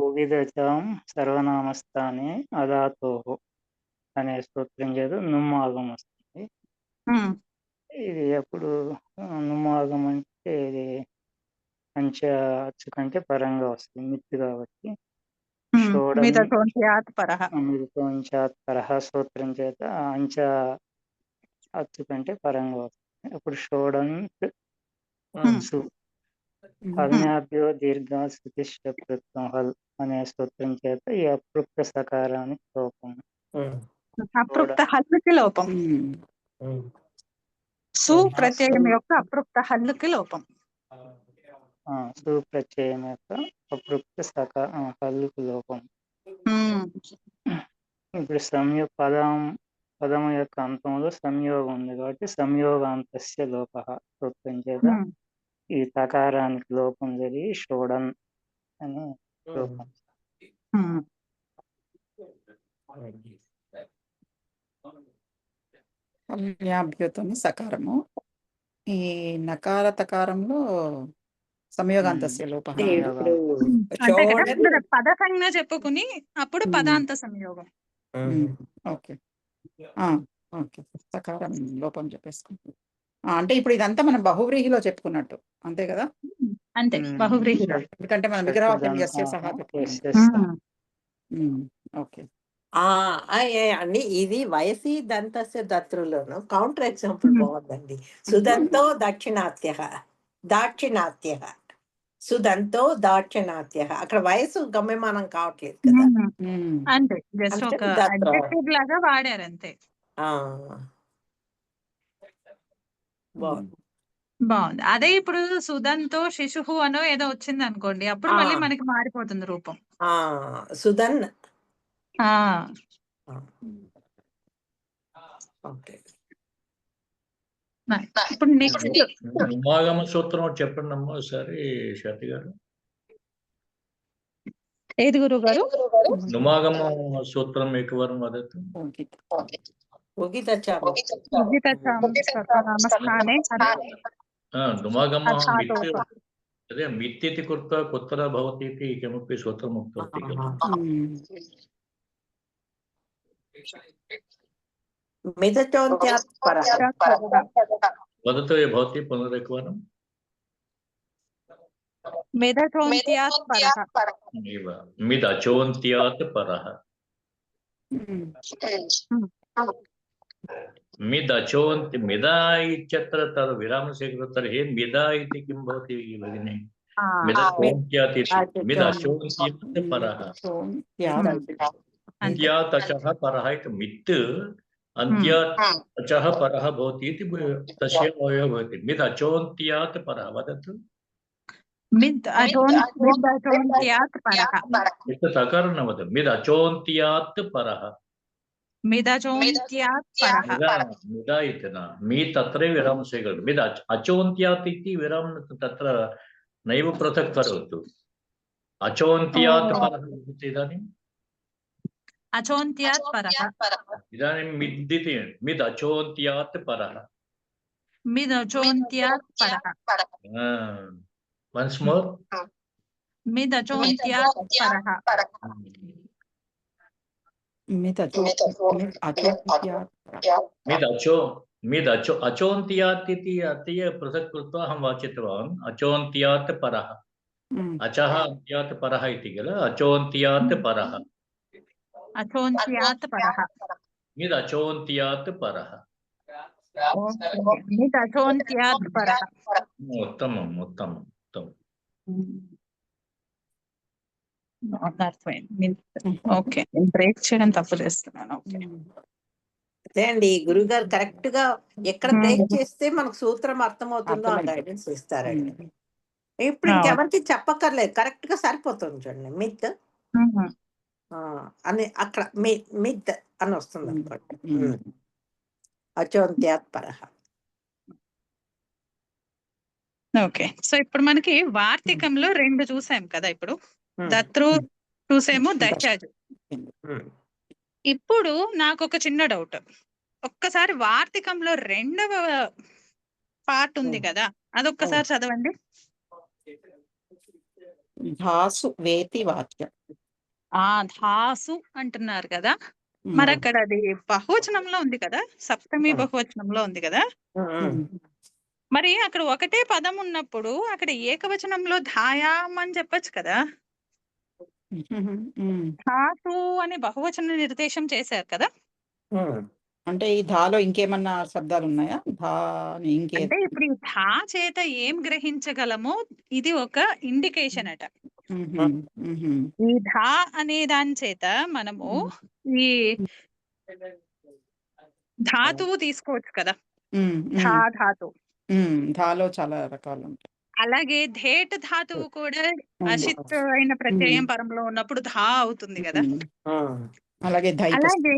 ఉగిదచం సర్వనామస్థానే అధాతోహో అనే సూత్రం చేత నుమ్మాగం వస్తుంది. ఇది అప్పుడు నుమ్మాగం అంటే ఇది అంచె కంటే పరంగా వస్తుంది మిత్తు కాబట్టి పరహ సూత్రం చేత అంచ అచ్చు కంటే పరంగా వస్తుంది. అప్పుడు షోడంత్ సు హల్న్యాభ్యో దీర్ఘ శృతిష్టృత్వం హల్ అనే సూత్రం చేత ఈ అప్రుక్త సకారానికి లోపం. అప్రుక్త హల్లుకి లోపం. సు ప్రత్యయం యొక్క అప్రుక్త హల్లుకి లోపం. సు ప్రత్యయం యొక్క అప్రుక్త హల్లుకి లోపం. ఇప్పుడు పదము యొక్క అంతంలో సంయోగం ఉంది కాబట్టి సంయోగాంతస్య లోప సూత్రం చేత ఈ తకారానికి లోపం జరిగి షోడన్ అని లోపం. హల్యాభ్యోతోని సకారము. ఈ నకార తకారంలో సంయోగాంతస్య లోప. పద సంజ్ఞ చెప్పుకుని అప్పుడు పదాంత సంయోగం. ఓకే ఓకే, సకారం లోపం చెప్పేసుకుంటాం. అంటే ఇప్పుడు ఇదంతా మనం బహువ్రీహిలో చెప్పుకున్నట్టు అంతే కదా? అంతే, బహువ్రీహిలో. ఎందుకంటే మనం విగ్రహవాక్యం సహా చెప్పుకున్నాం. ఓకే, అండి ఇది వయసి దంతస్య దత్రులోను కౌంటర్ ఎగ్జాంపుల్ బాగుందండి. సుదంతో దాక్షిణాత్య సుదంతో దాక్షిణాత్య. అక్కడ వయసు గమ్యమానం కావట్లేదు కదా, అంతే జస్ట్ ఒక అడ్జెక్టివ్ లాగా వాడారు అంతే. బాగుంది. అదే ఇప్పుడు సుదంతో శిశువు అనో ఏదో వచ్చింది అనుకోండి, అప్పుడు మళ్ళీ మనకి మారిపోతుంది రూపం. సుదన్. ఇప్పుడు నెక్స్ట్ నుమాగమ సూత్రం చెప్పండి అమ్మా ఒకసారి శాంతి గారు. ఏది గురువు గారు? నుమాగమ సూత్రం ఏకవరం వదతు. నుమాగమ అదే మిత్తితి కృత్వా కుత్తర భవతి ఇతి కిమపి సూత్రం ఉక్తవతి ఖలు. మిదచోంత్యాత్ పరః వదతు భవతి పునరేకవరం. మిదచోంత్యాత్ పరః. మిదచోంత్యాత్ పరః. मिदचोन्ति मिदा इत्यत्र तद् विरामं स्वीकृत्य तर्हि मिदा इति किं भवति भगिनि? मिदचोन्त्यात् इति मिदचोन्त्यात् परः अन्त्यात् अचः परः इति मित् अन्त्यात् अचः परः भवति इति तस्य अवयवः भवति. मिदचोन्त्यात् परः वदतु. मिदचोन्त्यात् परः इति सकारं न वदतु. मिदचोन्त्यात् परः. मिदा इति न मी तत्रैव विरामं स्वीकरोतु. मिद अचोन्त्यात् इति विरामं तत्र नैव पृथक् करोतु. अचोन्त्यात् परः इदानीम् अचोन्त्यात् परः. इदानीं मिद् इति मिद् अचोन्त्यात् परः. మిదచోంత్యాత్ పరః. Once more. మిదచోంత్యాత్ పరః. అచోంత్యాత్ इति अतीय पृथक् कृत्वा अहं वाचितवान्. अचोन्त्यात् परः. अचः अन्त्यात् परः इति किल. अचोन्त्यात् परः. అచోంత్యాత్ పరః. मिदचोन्त्यात् परः. మిదచోంత్యాత్ పరః. उत्तमम् उत्तमम् उत्तमम्. అర్థమైంది. ఓకే, బ్రేక్ చేయడం తప్పు చేస్తున్నాను. ఓకే, అదే అండి గురుగారు కరెక్ట్ గా ఎక్కడ బ్రేక్ చేస్తే మనకు సూత్రం అర్థమవుతుందో ఆ గైడెన్స్ ఇస్తారండి. ఇప్పుడు ఇంకెవరికి చెప్పక్కర్లేదు, కరెక్ట్ గా సరిపోతుంది చూడండి. మిత్ అని అక్కడ మిత్ అని వస్తుంది అనుకోండి. అచోంత్యాత్ పరః. ఓకే. సో ఇప్పుడు మనకి వార్తికంలో 2 చూసాం కదా. ఇప్పుడు దత్రు చూసేమో, దశజు. ఇప్పుడు నాకు ఒక చిన్న డౌట్. ఒక్కసారి వార్తికంలో 2వ పార్ట్ ఉంది కదా, అదొక్కసారి చదవండి. ధాసు వేతి వాక్యం. ధాసు అంటున్నారు కదా, మరి అక్కడ అది బహువచనంలో ఉంది కదా, సప్తమి బహువచనంలో ఉంది కదా. మరి అక్కడ ఒకటే పదం ఉన్నప్పుడు అక్కడ ఏకవచనంలో ధాయాం అని చెప్పొచ్చు కదా. ధాతు అని బహువచన నిర్దేశం చేశారు కదా. అంటే ఈ ధాలో ఇంకేమన్నా శబ్దాలు ఉన్నాయా? ధా ఇంకే అంటే ఇప్పుడు ఈ ధా చేత ఏం గ్రహించగలమో ఇది ఒక ఇండికేషన్ అట. ఈ ధా అనే దాని చేత మనము ఈ ధాతువు తీసుకోవచ్చు కదా. ధా ధాతువు. ధాలో చాలా రకాలు ఉంటాయి. అలాగే ధేట్ ధాతువు కూడా అషిత్ అయిన ప్రత్యయం పరంలో ఉన్నప్పుడు ధా అవుతుంది కదా. అలాగే అలాగే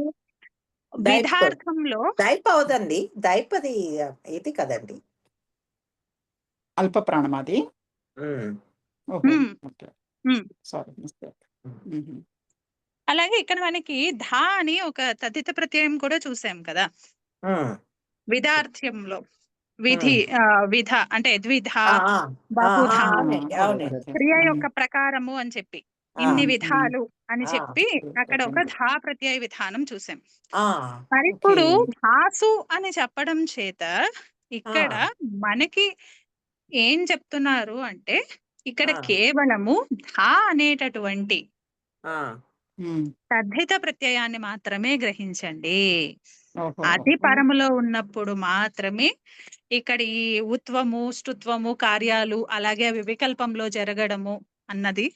విధార్థంలో దైప అవుదండి. దైపది ఇది కదండి, అల్ప ప్రాణమాది. Sorry mistake. అలాగే ఇక్కడ మనకి ధా అని ఒక తదిత ప్రత్యయం కూడా చూసాం కదా. విధార్థ్యంలో విధ అంటే ద్విధ, బహుధ, క్రియ యొక్క ప్రకారము అని చెప్పి ఇన్ని విధాలు అని చెప్పి అక్కడ ఒక ధా ప్రత్యయ విధానం చూసాం. మరి ఇప్పుడు ధాసు అని చెప్పడం చేత ఇక్కడ మనకి ఏం చెప్తున్నారు అంటే, ఇక్కడ కేవలము ధా అనేటటువంటి తద్ధిత ప్రత్యయాన్ని మాత్రమే గ్రహించండి. అది పరములో ఉన్నప్పుడు మాత్రమే ఇక్కడ ఈ ఉత్వము, ష్టుత్వము, కార్యాలు అలాగే అవి వికల్పంలో జరగడము అన్నది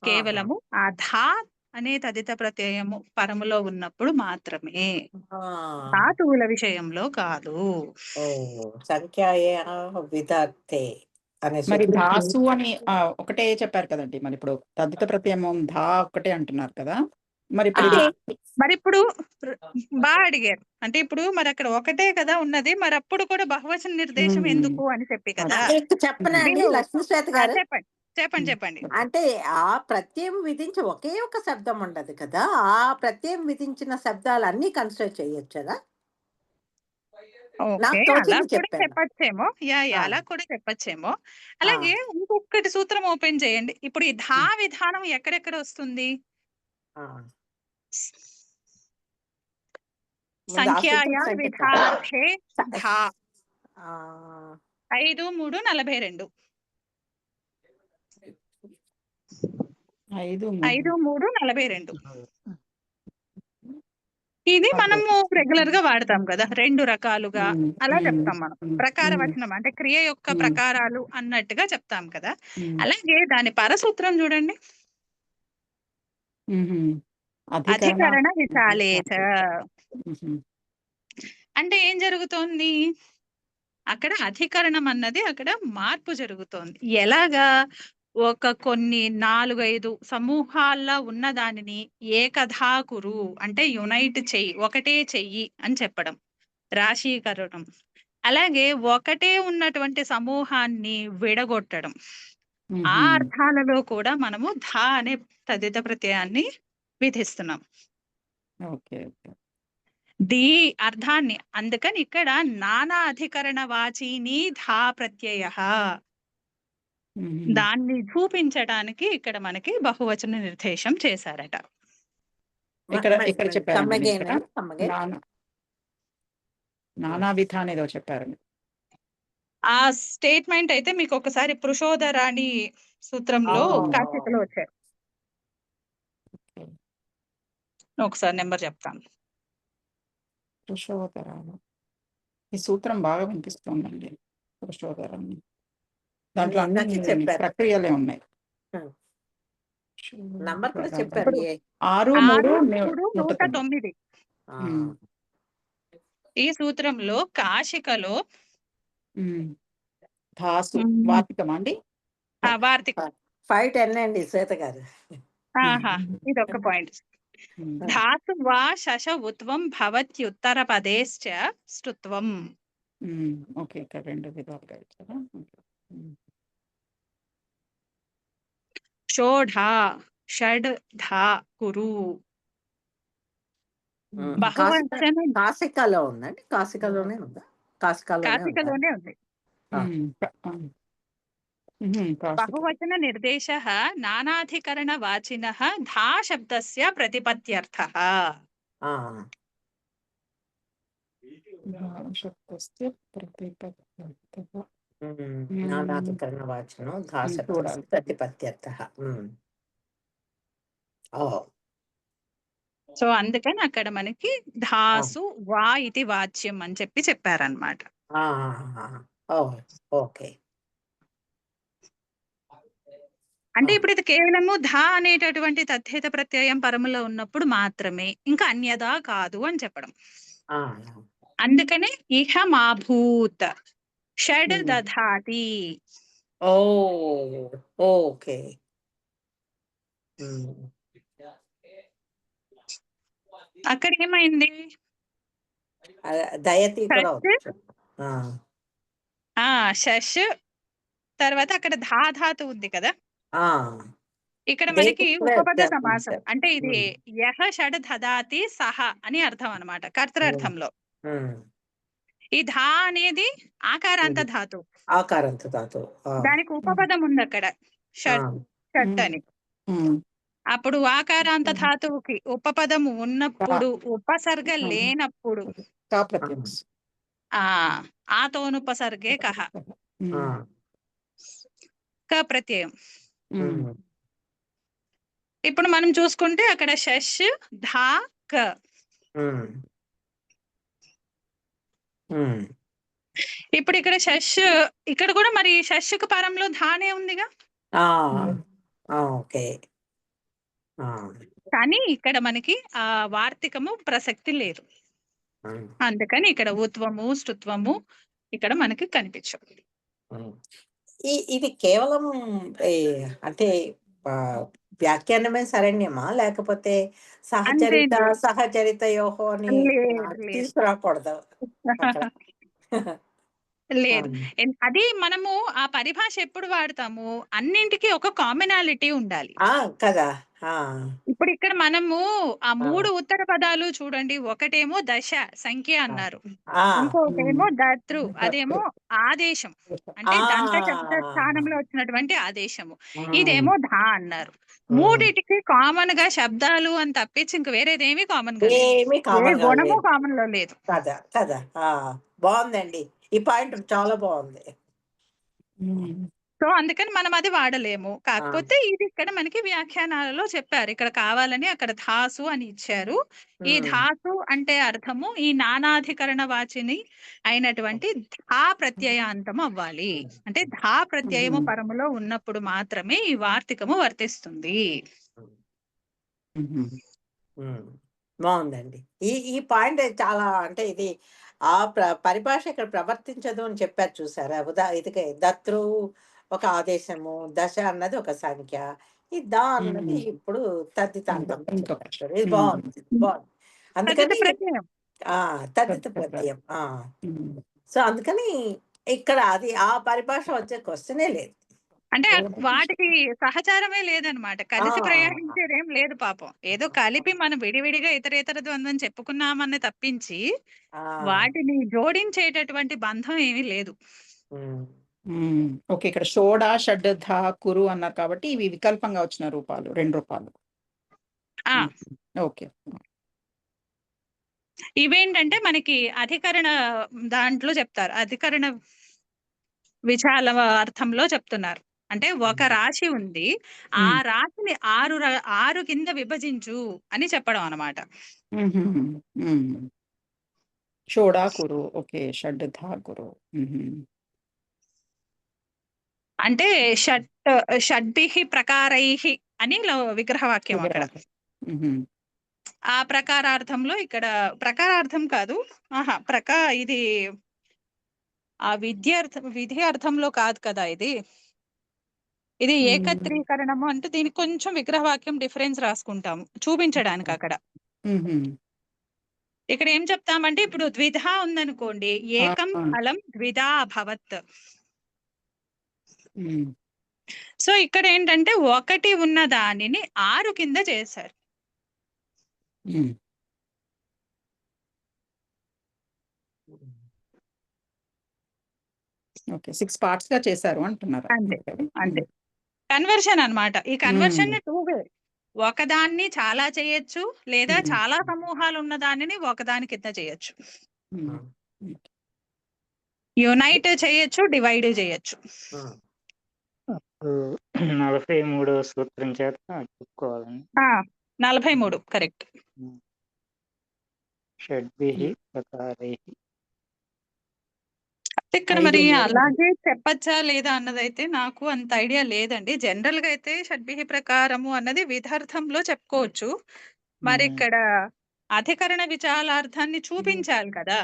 కేవలము ఆ ధా అనే తదిత ప్రత్యయము పరములో ఉన్నప్పుడు మాత్రమే, ధాతువుల విషయంలో కాదు. మరి ధాసు అని ఒకటే చెప్పారు కదండి. మరి ఇప్పుడు తద్ధిత ప్రత్యయం ధా ఒకటే అంటున్నారు కదా. మరి ఇప్పుడు బాగా అడిగారు. అంటే ఇప్పుడు మరి అక్కడ ఒకటే కదా ఉన్నది, మరి అప్పుడు కూడా బహువచన నిర్దేశం ఎందుకు అని చెప్పి కదా. చెప్పనండి లక్ష్మీశ్వేత గారు, చెప్పండి చెప్పండి. అంటే ఆ ప్రత్యయం విధించి ఒకే ఒక శబ్దం ఉండదు కదా, ఆ ప్రత్యయం విధించిన శబ్దాలు అన్ని కన్సిడర్ చేయొచ్చదా? అలా కూడా చెప్పచ్చేమో. అలా కూడా చెప్పచ్చేమో. అలాగే ఇంకొకటి సూత్రం ఓపెన్ చేయండి. ఇప్పుడు ఈ ధా విధానం ఎక్కడెక్కడ వస్తుంది? సంఖ్యాయా విధార్థే ధా 5-3-42. 5-3-42 ఇది మనము రెగ్యులర్ గా వాడతాం కదా, 2 రకాలుగా అలా చెప్తాం మనం. ప్రకార వచనం అంటే క్రియ యొక్క ప్రకారాలు అన్నట్టుగా చెప్తాం కదా. అలాగే దాని పరసూత్రం చూడండి, అధికరణ విశాలేచ. అంటే ఏం జరుగుతోంది అక్కడ? అధికరణం అన్నది అక్కడ మార్పు జరుగుతోంది. ఎలాగా? ఒక కొన్ని 4-5 సమూహాల్లో ఉన్న దానిని ఏకధాకురు అంటే యునైట్ చెయ్యి, ఒకటే చెయ్యి అని చెప్పడం, రాశీకరణం. అలాగే ఒకటే ఉన్నటువంటి సమూహాన్ని విడగొట్టడం. ఆ అర్థాలలో కూడా మనము ధా అనే తదిత ప్రత్యయాన్ని విధిస్తున్నాం. అర్థాన్ని అందుకని ఇక్కడ నానా అధికరణ వాచిని ధా ప్రత్యయ దాన్ని చూపించడానికి ఇక్కడ మనకి బహువచన నిర్దేశం చేశారట. ఇక్కడ చెప్పారు కమ్మగైన నానావిధ అనేదో చెప్పారు. ఆ స్టేట్మెంట్ అయితే మీకు ఒకసారి పురుషోదరాణి సూత్రంలో కాశికలో వచ్చారు. ఒకసారి నెంబర్ చెప్తాను. పురుషోదరాలు ఈ సూత్రం బాగా వినిపిస్తుందండి. పురుషోదరాన్ని దాంట్లో అన్ని చెప్పారు. ప్రక్రియలే ఉన్నాయి. నంబర్ కూడా చెప్పారు. 6:3:109 ఈ సూత్రంలో కాశికలో ధాసు వార్తికమా అండి? వార్తికం 5:10 అండి శ్వేత గారు. ఇది ఒక పాయింట్. ధాతు వా శశ ఉత్వం భవత్యుత్తర పదేశ్చ స్తుత్వం. ఓకే, ఇక్కడ 2 విధాలుగా ఇచ్చారా? షోఢా షడ్ ధా కురు. కాశికాలో ఉందండి. కాశికాలోనే ఉందా? కాశికలోనే ఉంది. బహువచన నిర్దేశ నానాధికరణ వాచిన ధా శబ్దస్య ప్రతిపత్త్యర్థ. నానాధికరణ వాచనం ధా శబ్దస్య ప్రతిపత్త్యర్థః. సో అందుకని అక్కడ మనకి ధాసు వా ఇది వాచ్యం అని చెప్పారనమాట. ఓకే. అంటే ఇప్పుడు ఇది కేవలము ధా అనేటటువంటి తద్ధిత ప్రత్యయం పరములో ఉన్నప్పుడు మాత్రమే, ఇంకా అన్యదా కాదు అని చెప్పడం. అందుకనే ఇహ మాభూత్ షడ్ దధాతి. ఓకే. అక్కడ ఏమైంది? దయతి శశ్ తర్వాత అక్కడ ధాతు ఉంది కదా, ఇక్కడ మనకి ఉపపద సమాసం. అంటే ఇది యహ షడ్ దధాతి సహ అని అర్థం అనమాట కర్తృర్థంలో. ఈ ధా అనేది ఆకారాంత ధాతు. దానికి ఉపపదం ఉంది అక్కడ షట్ అని. అప్పుడు ఆకారాంత ధాతువుకి ఉపపదము ఉన్నప్పుడు, ఉపసర్గ లేనప్పుడు ఆతోనుపసర్గే కహ క ప్రత్యయం. ఇప్పుడు మనం చూసుకుంటే అక్కడ షష్ ధా క. ఇప్పుడు ఇక్కడ షష్, ఇక్కడ కూడా మరి షష్కు పరంలో ధానే ఉందిగా. ఓకే. కానీ ఇక్కడ మనకి ఆ వార్తికము ప్రసక్తి లేదు. అందుకని ఇక్కడ ఉత్వము స్తుత్వము ఇక్కడ మనకి కనిపించవు. ఇది కేవలం అంటే వ్యాఖ్యానమే శరణ్యమా, లేకపోతే సహచరితయోహో అని తీసుకురాకూడదు? లేదు, అది మనము ఆ పరిభాష ఎప్పుడు వాడతాము, అన్నింటికి ఒక కామనాలిటీ ఉండాలి కదా. ఇప్పుడు ఇక్కడ మనము ఆ 3 ఉత్తర పదాలు చూడండి. ఒకటేమో దశ సంఖ్య అన్నారు, ఇంకోటేమో దతృ, అదేమో ఆదేశం అంటే దంత శబ్ద స్థానంలో వచ్చినటువంటి ఆదేశము. ఇదేమో ధా అన్నారు. మూడిటికి కామన్ గా శబ్దాలు అని తప్పించి ఇంక వేరేదేమీ కామన్ గా గుణము కామన్ లో లేదు కదా. బాగుందండి, ఈ పాయింట్ చాలా బాగుంది. సో అందుకని మనం అది వాడలేము. కాకపోతే ఇది ఇక్కడ మనకి వ్యాఖ్యానాలలో చెప్పారు. ఇక్కడ కావాలని అక్కడ ధాసు అని ఇచ్చారు. ఈ ధాసు అంటే అర్థము ఈ నానాధికరణ వాచిని అయినటువంటి ధా ప్రత్యయాంతము అవ్వాలి. అంటే ధా ప్రత్యయము పరములో ఉన్నప్పుడు మాత్రమే ఈ వార్తికము వర్తిస్తుంది. బాగుందండి. ఈ పాయింట్ చాలా, అంటే ఇది ఆ పరిభాష ఇక్కడ ప్రవర్తించదు అని చెప్పారు చూసారా. ఇది దతృ ఒక ఆదేశము, దశ అన్నది ఒక సంఖ్య, ఈ దా అన్నది ఇప్పుడు తద్దితాంతం. ఇది బాగుంది. అందుకని తద్దిత ప్రత్యయం. సో అందుకని ఇక్కడ అది ఆ పరిభాష వచ్చే క్వశ్చనే లేదు. అంటే షోడశ వాటికి సహచారమే లేదనమాట. కలిసి ఆ. ప్రయోగించేదేం లేదు పాపం. ఏదో కలిపి మనం విడివిడిగా ఇతరేతర ద్వంద్వం చెప్పుకున్నామని తప్పించి, ఆ. వాటిని జోడించేటటువంటి బంధం ఏమీ లేదు. ఓకే. ఇక్కడ షోడ, షడ్, ధ, కురు అన్నారు కాబట్టి ఇవి వికల్పంగా వచ్చిన రూపాలు, 2 రూపాలు. ఆ! ఓకే. ఇవేంటంటే మనకి అధికరణ దాంట్లో చెప్తారు. అధికరణ విచాల అర్థంలో చెప్తున్నారు. అంటే ఒక రాశి ఉంది. ఆ రాశిని 6 కింద విభజించు అని చెప్పడం అన్నమాట. షోడా, కురు. ఓకే. షడ్, ధ, కురు. అంటే షడ్భిః ప్రకారైః అని విగ్రహవాక్యం అక్కడ. ఆ ప్రకారార్థంలో ఇక్కడ ప్రకారార్థం కాదు. ఇది ఆ విధి అర్థంలో కాదు కదా ఇది. ఇది ఏకత్రీకరణము అంటే దీనికి కొంచెం విగ్రహవాక్యం డిఫరెన్స్ రాసుకుంటాము చూపించడానికి అక్కడ. ఇక్కడ ఏం చెప్తామంటే ఇప్పుడు ద్విధ ఉందనుకోండి, ఏకం ఫలం ద్విధా అభవత్. సో ఇక్కడ ఏంటంటే ఒకటి ఉన్న దానిని 6 కింద చేశారు. ఓకే. 6 పార్ట్స్ గా చేశారు అంటున్నారు. అంతే అంతే కన్వర్షన్ అన్నమాట. ఈ కన్వర్షన్ 2 వే. ఒకదాన్ని చాలా చేయొచ్చు, లేదా చాలా సమూహాలు ఉన్న దానిని ఒకదాని కింద చేయొచ్చు. యునైట్ చేయొచ్చు, డివైడ్ చేయొచ్చు. 43వ సూత్రం చేత చెప్పుకోవాలండి. 43 కరెక్ట్. షడ్భిః ప్రకారైః. ఇక్కడ మరి అలాగే చెప్పచ్చా లేదా అన్నదైతే నాకు అంత ఐడియా లేదండి. జనరల్ గా అయితే షడ్భిః ప్రకారము అన్నది విధార్థంలో చెప్పుకోవచ్చు. మరి ఇక్కడ అధికరణ విచాలార్థాన్ని చూపించాలి కదా.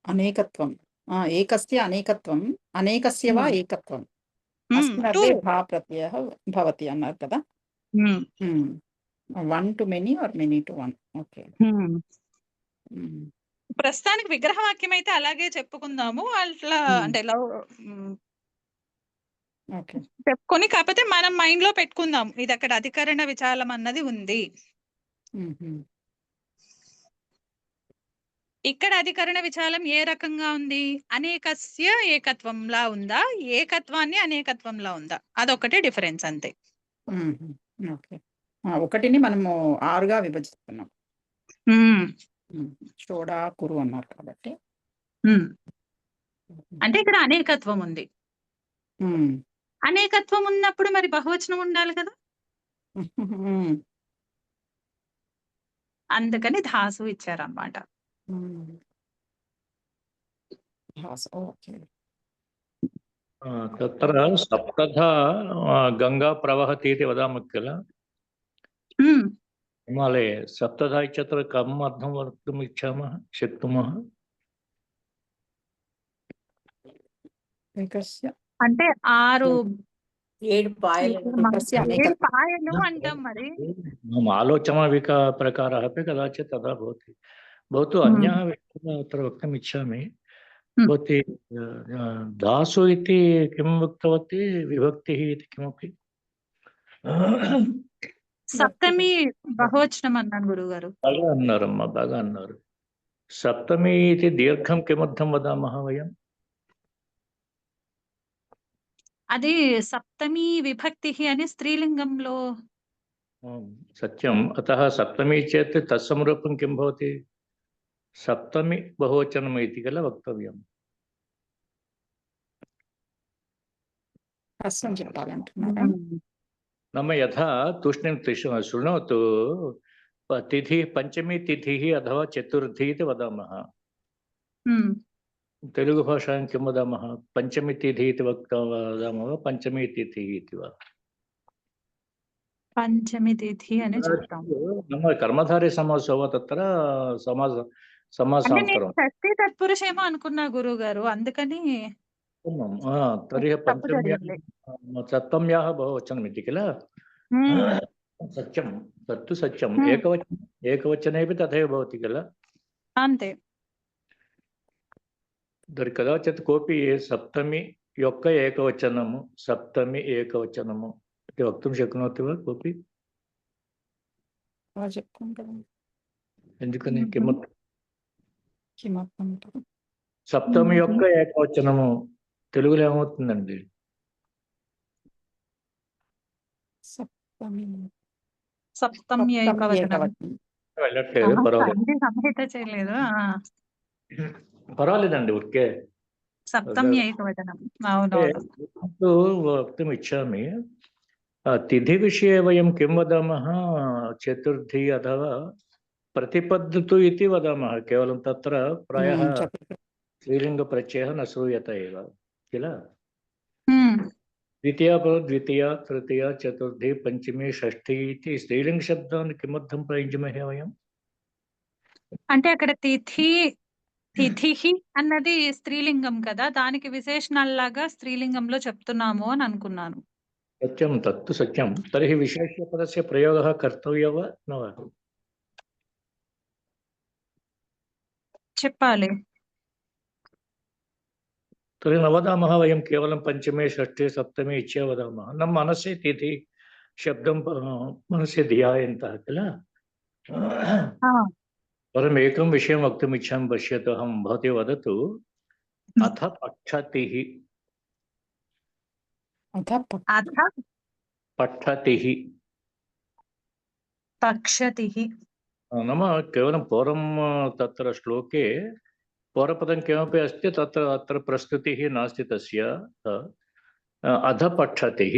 అనేకత్వం. ఏకస్య అనేకత్వం, అనేకస్య వా ఏకత్వం. అస్మిన్నర్థే భా ప్రత్యయః భవతి అన్నారు కదా. 1 to many or many to 1. Okay. ప్రస్తుతానికి విగ్రహవాక్యం అయితే అలాగే చెప్పుకుందాము. అట్లా అంటే చెప్పుకొని కాకపోతే మనం మైండ్ లో పెట్టుకుందాం ఇది అక్కడ అధికరణ విచాలం అన్నది ఉంది. ఇక్కడ అధికరణ విచాలం ఏ రకంగా ఉంది? అనేకస్య ఏకత్వంలా ఉందా, ఏకత్వాన్ని అనేకత్వంలా ఉందా? అదొకటే డిఫరెన్స్ అంతే. ఓకే. ఒకటిని మనము 6గా విభజిస్తున్నాం. షోడా, కురు అన్నారు కాబట్టి. అంటే ఇక్కడ అనేకత్వం ఉంది. అనేకత్వం ఉన్నప్పుడు మరి బహువచనం ఉండాలి కదా. అందుకని ధాసు ఇచ్చారన్నమాట. तत्र सप्तधा गंगा प्रवहति इति वदामः किल हिमालये. सप्तधा इत्यत्र कम् अर्थं वक्तुम् इच्छामः शक्नुमः? అంటే 7 పాయలు అంటాం మరి. मम आलोचना प्रकारः अपि कदाचित् तथा भवति. भवतु अन्यः विषयः अत्र वक्तुम् इच्छामि. भवती दासु इति किं उक्तवती? विभक्तिः इति किमपि? సప్తమి బహువచనం అన్నాను గురుగారు. బాగా అన్నారమ్మా, బాగా అన్నారు. సప్తమి ఇది దీర్ఘం కిమర్థం వదామः వయం? అది సప్తమి విభక్తి అని స్త్రీలింగంలో. సత్యం. అతः సప్తమి చేత్ తత్సమరూపం కిం భవతి? సప్తమి బహువచనం ఇది किल వక్తవ్యం. नाम यथा तूष्णीं शृणोतु. तिथिः पंचमी तिथिः अथवा चतुर्थी इति वदामः. तेलुगु भाषायां किं वदामः? पंचमी तिथिः इति वदामः वा पंचमी तिथिः इति वा? పంచమి తిథి అని చెప్తాం. नाम कर्मधारे समासो वा तत्र समासान्तरं? షష్ఠి తత్పురుషేమో అనుకున్నా గురువు గారు, అందుకని तर्हि सप्तम्याः बहुवचनम् इति किल? सत्यं, तत्तु सत्यम्. एकवचनेपि तथैव भवति किल? అంతే. तर्हि कदाचित् कोऽपि सप्तमी యొక్క ఏకవచనము సప్తమి ఏకవచనము ఇది వక్తుం శక్నోతి వా కోపి? అలా చెప్పుకుంటాం. ఎందుకని కిమర్థం? కిమర్థం? సప్తమి యొక్క ఏకవచనము తెలుగులో ఏమవుతుందండి? సప్తమి సప్తమి ఏకవచనం. వెళ్ళట్లేదు, పర్వాలేదు, సంహిత చేయలేదు. పర్వాలేదండి, ఊరికే సప్తమి ఏకవచనం. అవునవును. వక్తుం ఇచ్చామి. తిథి విషये వయం కిం వదామः? చతుర్థి అథवा प्रतिपद्यतु इति वदामः. केवलं तत्र प्रायः स्त्रीलिंग प्रत्ययः न श्रूयते एव किल? द्वितीया तृतीया चतुर्थी पंचमी षष्ठी इति स्त्रीलिंग शब्दान् किमर्थं प्रयुञ्जामहे वयम्? అంటే అక్కడ తిథి అన్నది స్త్రీలింగం కదా, దానికి విశేషణాల్లాగా స్త్రీలింగంలో చెప్తున్నాము అని అనుకున్నాను. सत्यं, तत्तु सत्यं. तर्हि विशेष्यपदस्य प्रयोगः कर्तव्यः वा न वा? చెప్పాలి. तर्हि न वदामः वयं केवलं पञ्चमे षष्ठे सप्तमे इत्या वदामः. न मनसि तिथि शब्दं मनसि ध्यायन्तः किल? परम् एकं विषयं वक्तुम् इच्छामि, पश्यतु, अहं भवती वदतु. अथ पठतिः. पठतिः पक्षतिः नाम केवलं पूर्वं तत्र श्लोके पौरपदं किमपि अस्ति, तत्र अत्र प्रस्तुतिः नास्ति तस्य. अध पठतिः,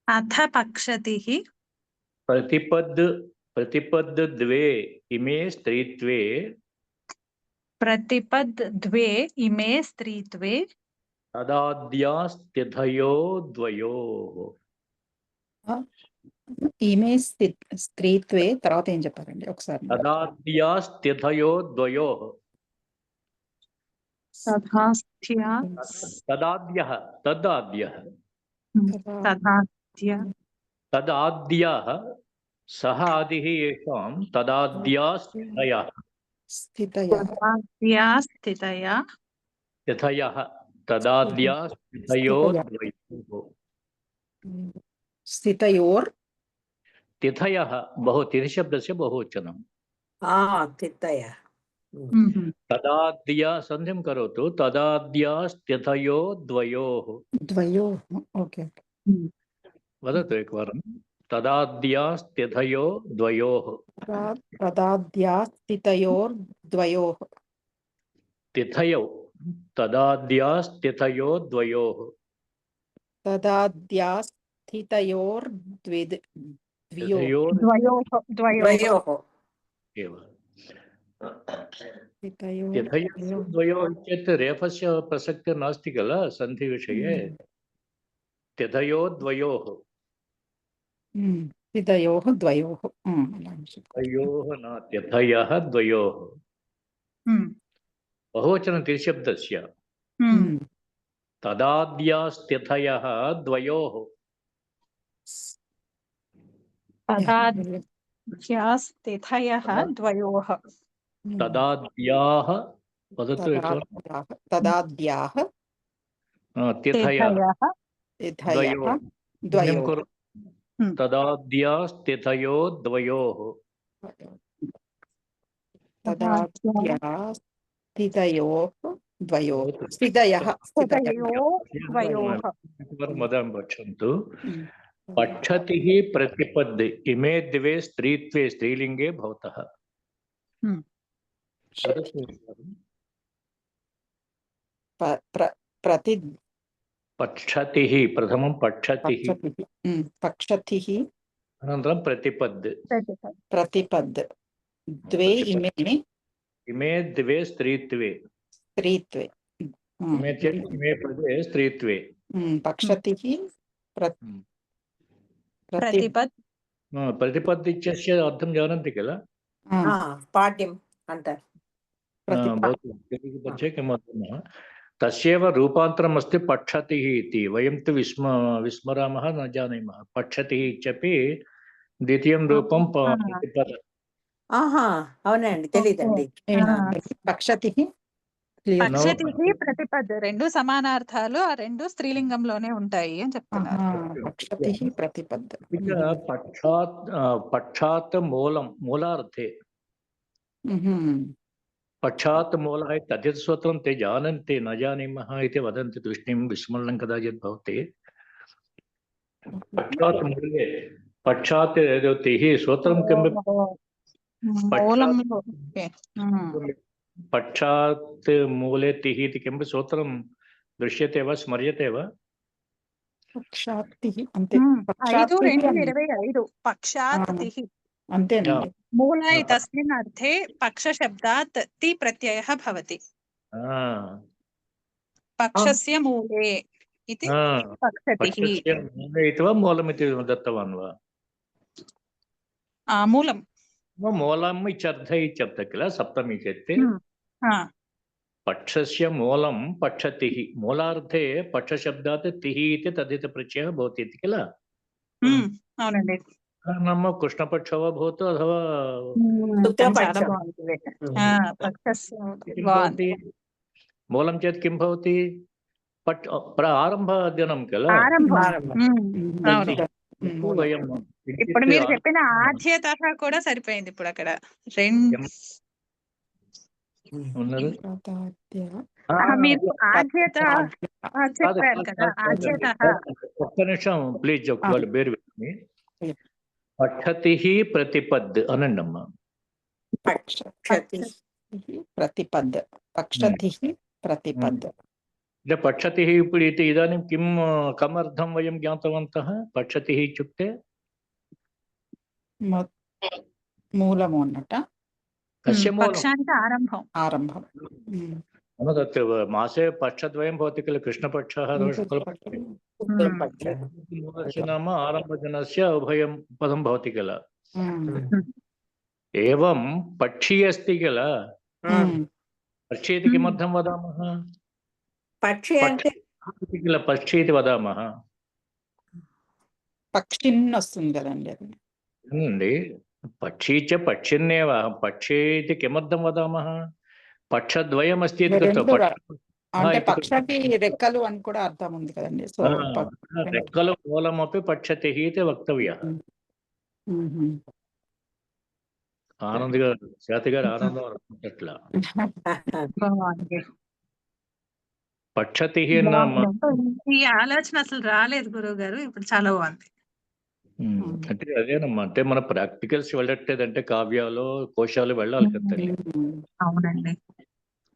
अथ पक्षतिः, प्रतिपद् द्वे इमे स्त्रीत्वे, प्रतिपद् द्वे इमे स्त्रीत्वे, तदाद्यास्तिथयो द्वयोः. ఈమె స్త్రీత్వే తర్వాత ఏం చెప్పారండి ఒకసారి? तदाद्यास्तिथयो द्वयोः. तदाद्यः सः आदिः येषां तदाद्यास्तिथयः. तिथयः तदाद्यास्तिथयो द्वयोः. स्थितयोर् तिथयः बहु, तिथि शब्दस्य बहुवचनं. तिथयः. तदाद्या सन्धिं करोतु. तदाद्यास्तिथयो द्वयोः. ओके, वदतु एकवारं. तदाद्यास्तिथयो द्वयोः. तदाद्यास्तिथयोर्द्वयोः. तिथयौ तदाद्यास्तिथयो द्वयोः. तदाद्यास्तिथयोर्द्वयोः एव. द्वयोः चेत् रेफस्य प्रसक्तिः नास्ति किल सन्धिविषये. तिथयो द्वयोः. तिथयोः द्वयोः. द्वयोः न, तिथयः द्वयोः. बहुवचनं तिशब्दस्य. तदाद्यास्तिथयः द्वयोः. तदाद्यास्तिथयः द्वयोः. तदाद्याः वदतु एकवारं. तदाद्याः तिथयः द्वयोः. तदाद्यास्तिथयो द्वयोः. तदाद्यास्तिथयोः द्वयोः. स्थितयः द्वयोः. मदं पठन्तु. पठतिः प्रतिपद् इमे द्वे स्त्रीत्वे स्त्रीलिङ्गे भवतः. पठतिः प्रथमं पठतिः, अनन्तरं प्रतिपद्. द्वे इमे द्वे स्त्रीत्वे. इमे पदे स्त्रीत्वे. पक्षतिः प्रतिपद् इत्यस्य अर्थं जानन्ति किल? पाठ्यम् अंटारु. तस्यैव रूपान्तरम् अस्ति पठतिः इति. वयं तु विस्मरामः, न जानीमः. पठतिः इत्यपि द्वितीयं रूपं प्रतिपद. అవునండి, తెలీదండి. पक्षतिः క్లియర్. పక్షతిహి ప్రతిపద్ రెండు సమానార్థాలు, ఆ రెండు స్త్రీలింగంలోనే ఉంటాయి అని చెప్తున్నారు. పక్షతిహి ప్రతిపద్. ఇక పక్షాత్ మూలార్థే పక్షాత్ మూలः తదిత్ సూత్రం ते जानन्ति न जानीमः इति वदन्ति तुष्टिं विस्मरणं कदाचित् भवति. पक्षात् मूले पक्षात् तिः सूत्रं किं మూలంలో ఓకే. पक्षात् मूले तिः इति किं सूत्रं दृश्यते वा स्मर्यते वा? పక్షాతిహి అంతే. 5:2:25 పక్షాత్ తిహి అంతేనండి. మూలాయ తస్మిన్ అర్థే పక్ష శబ్దాత్ తి ప్రత్యయః భవతి. పక్షస్య మూలే इति पक्षतिः इति वा मूलमिति दत्तवान् वा? मूलं मूलम् इत्यर्थ इत्यर्थ किल सप्तमी चेत् पक्षस्य मूलं पक्षतिः मूलार्थे पक्षशब्दात् तिः इति तदितप्रत्ययः भवति इति किल? అవునండి. नाम कृष्णपक्षः वा भवतु अथवा मूलं चेत् किं भवति? ఆరంభదినం కదా. ఇప్పుడు మీరు చెప్పిన ఆధ్యత కూడా సరిపోయింది. ఇప్పుడు అక్కడ రెండు మీరు ఆధ్యత చెప్పారు కదా. ఆధ్యత ఒక్క నిమిషం ప్లీజ్ వాళ్ళు బేరు పెట్టుకుని పక్షతిః ప్రతిపద్ అనండి అమ్మా. ప్రతిపద్ పక్షతిః ప్రతిపద్ पक्षतिः इदानीं किं कमर्थं वयं ज्ञातवन्तः? पक्षतिः इत्युक्ते मूलము అన్నట. कस्य मूलं? पक्षान्त आरम्भम्. आरम्भं. तत् मासे पक्षद्वयं भवति किल, कृष्णपक्षः शुक्लपक्षः नाम आरम्भजनस्य उभयं पदं भवति किल. एवं पक्षी अस्ति किल. पक्षी इति किमर्थं वदामः? పక్షి అంటే किल पक्षी इति वदामः. పక్షిన్ వస్తుంది కదండి అది. पक्षी च पक्षिन्नेव. पक्षी इति किमर्थं वदामः? पक्षद्वयमस्ति इति कृत्वा అంటే పక్షకి రెక్కలు అని కూడా అర్థం ఉంది కదండి. సో రెక్కలు మూలమపి పక్షతిః ఇతి వక్తవ్యः. ఆనంద్ గారు శాతి గారు ఆనందం అనుకుంటట్లా పక్షతిః ఈ ఆలోచన అసలు రాలేదు గురువు గారు. ఇప్పుడు చాలా బాగుంది. అంటే అదేనమ్మా, అంటే మన ప్రాక్టికల్స్ వెళ్ళట్లేదంటే కావ్యాలు కోశాలు వెళ్ళాలి కదా. అవునండి.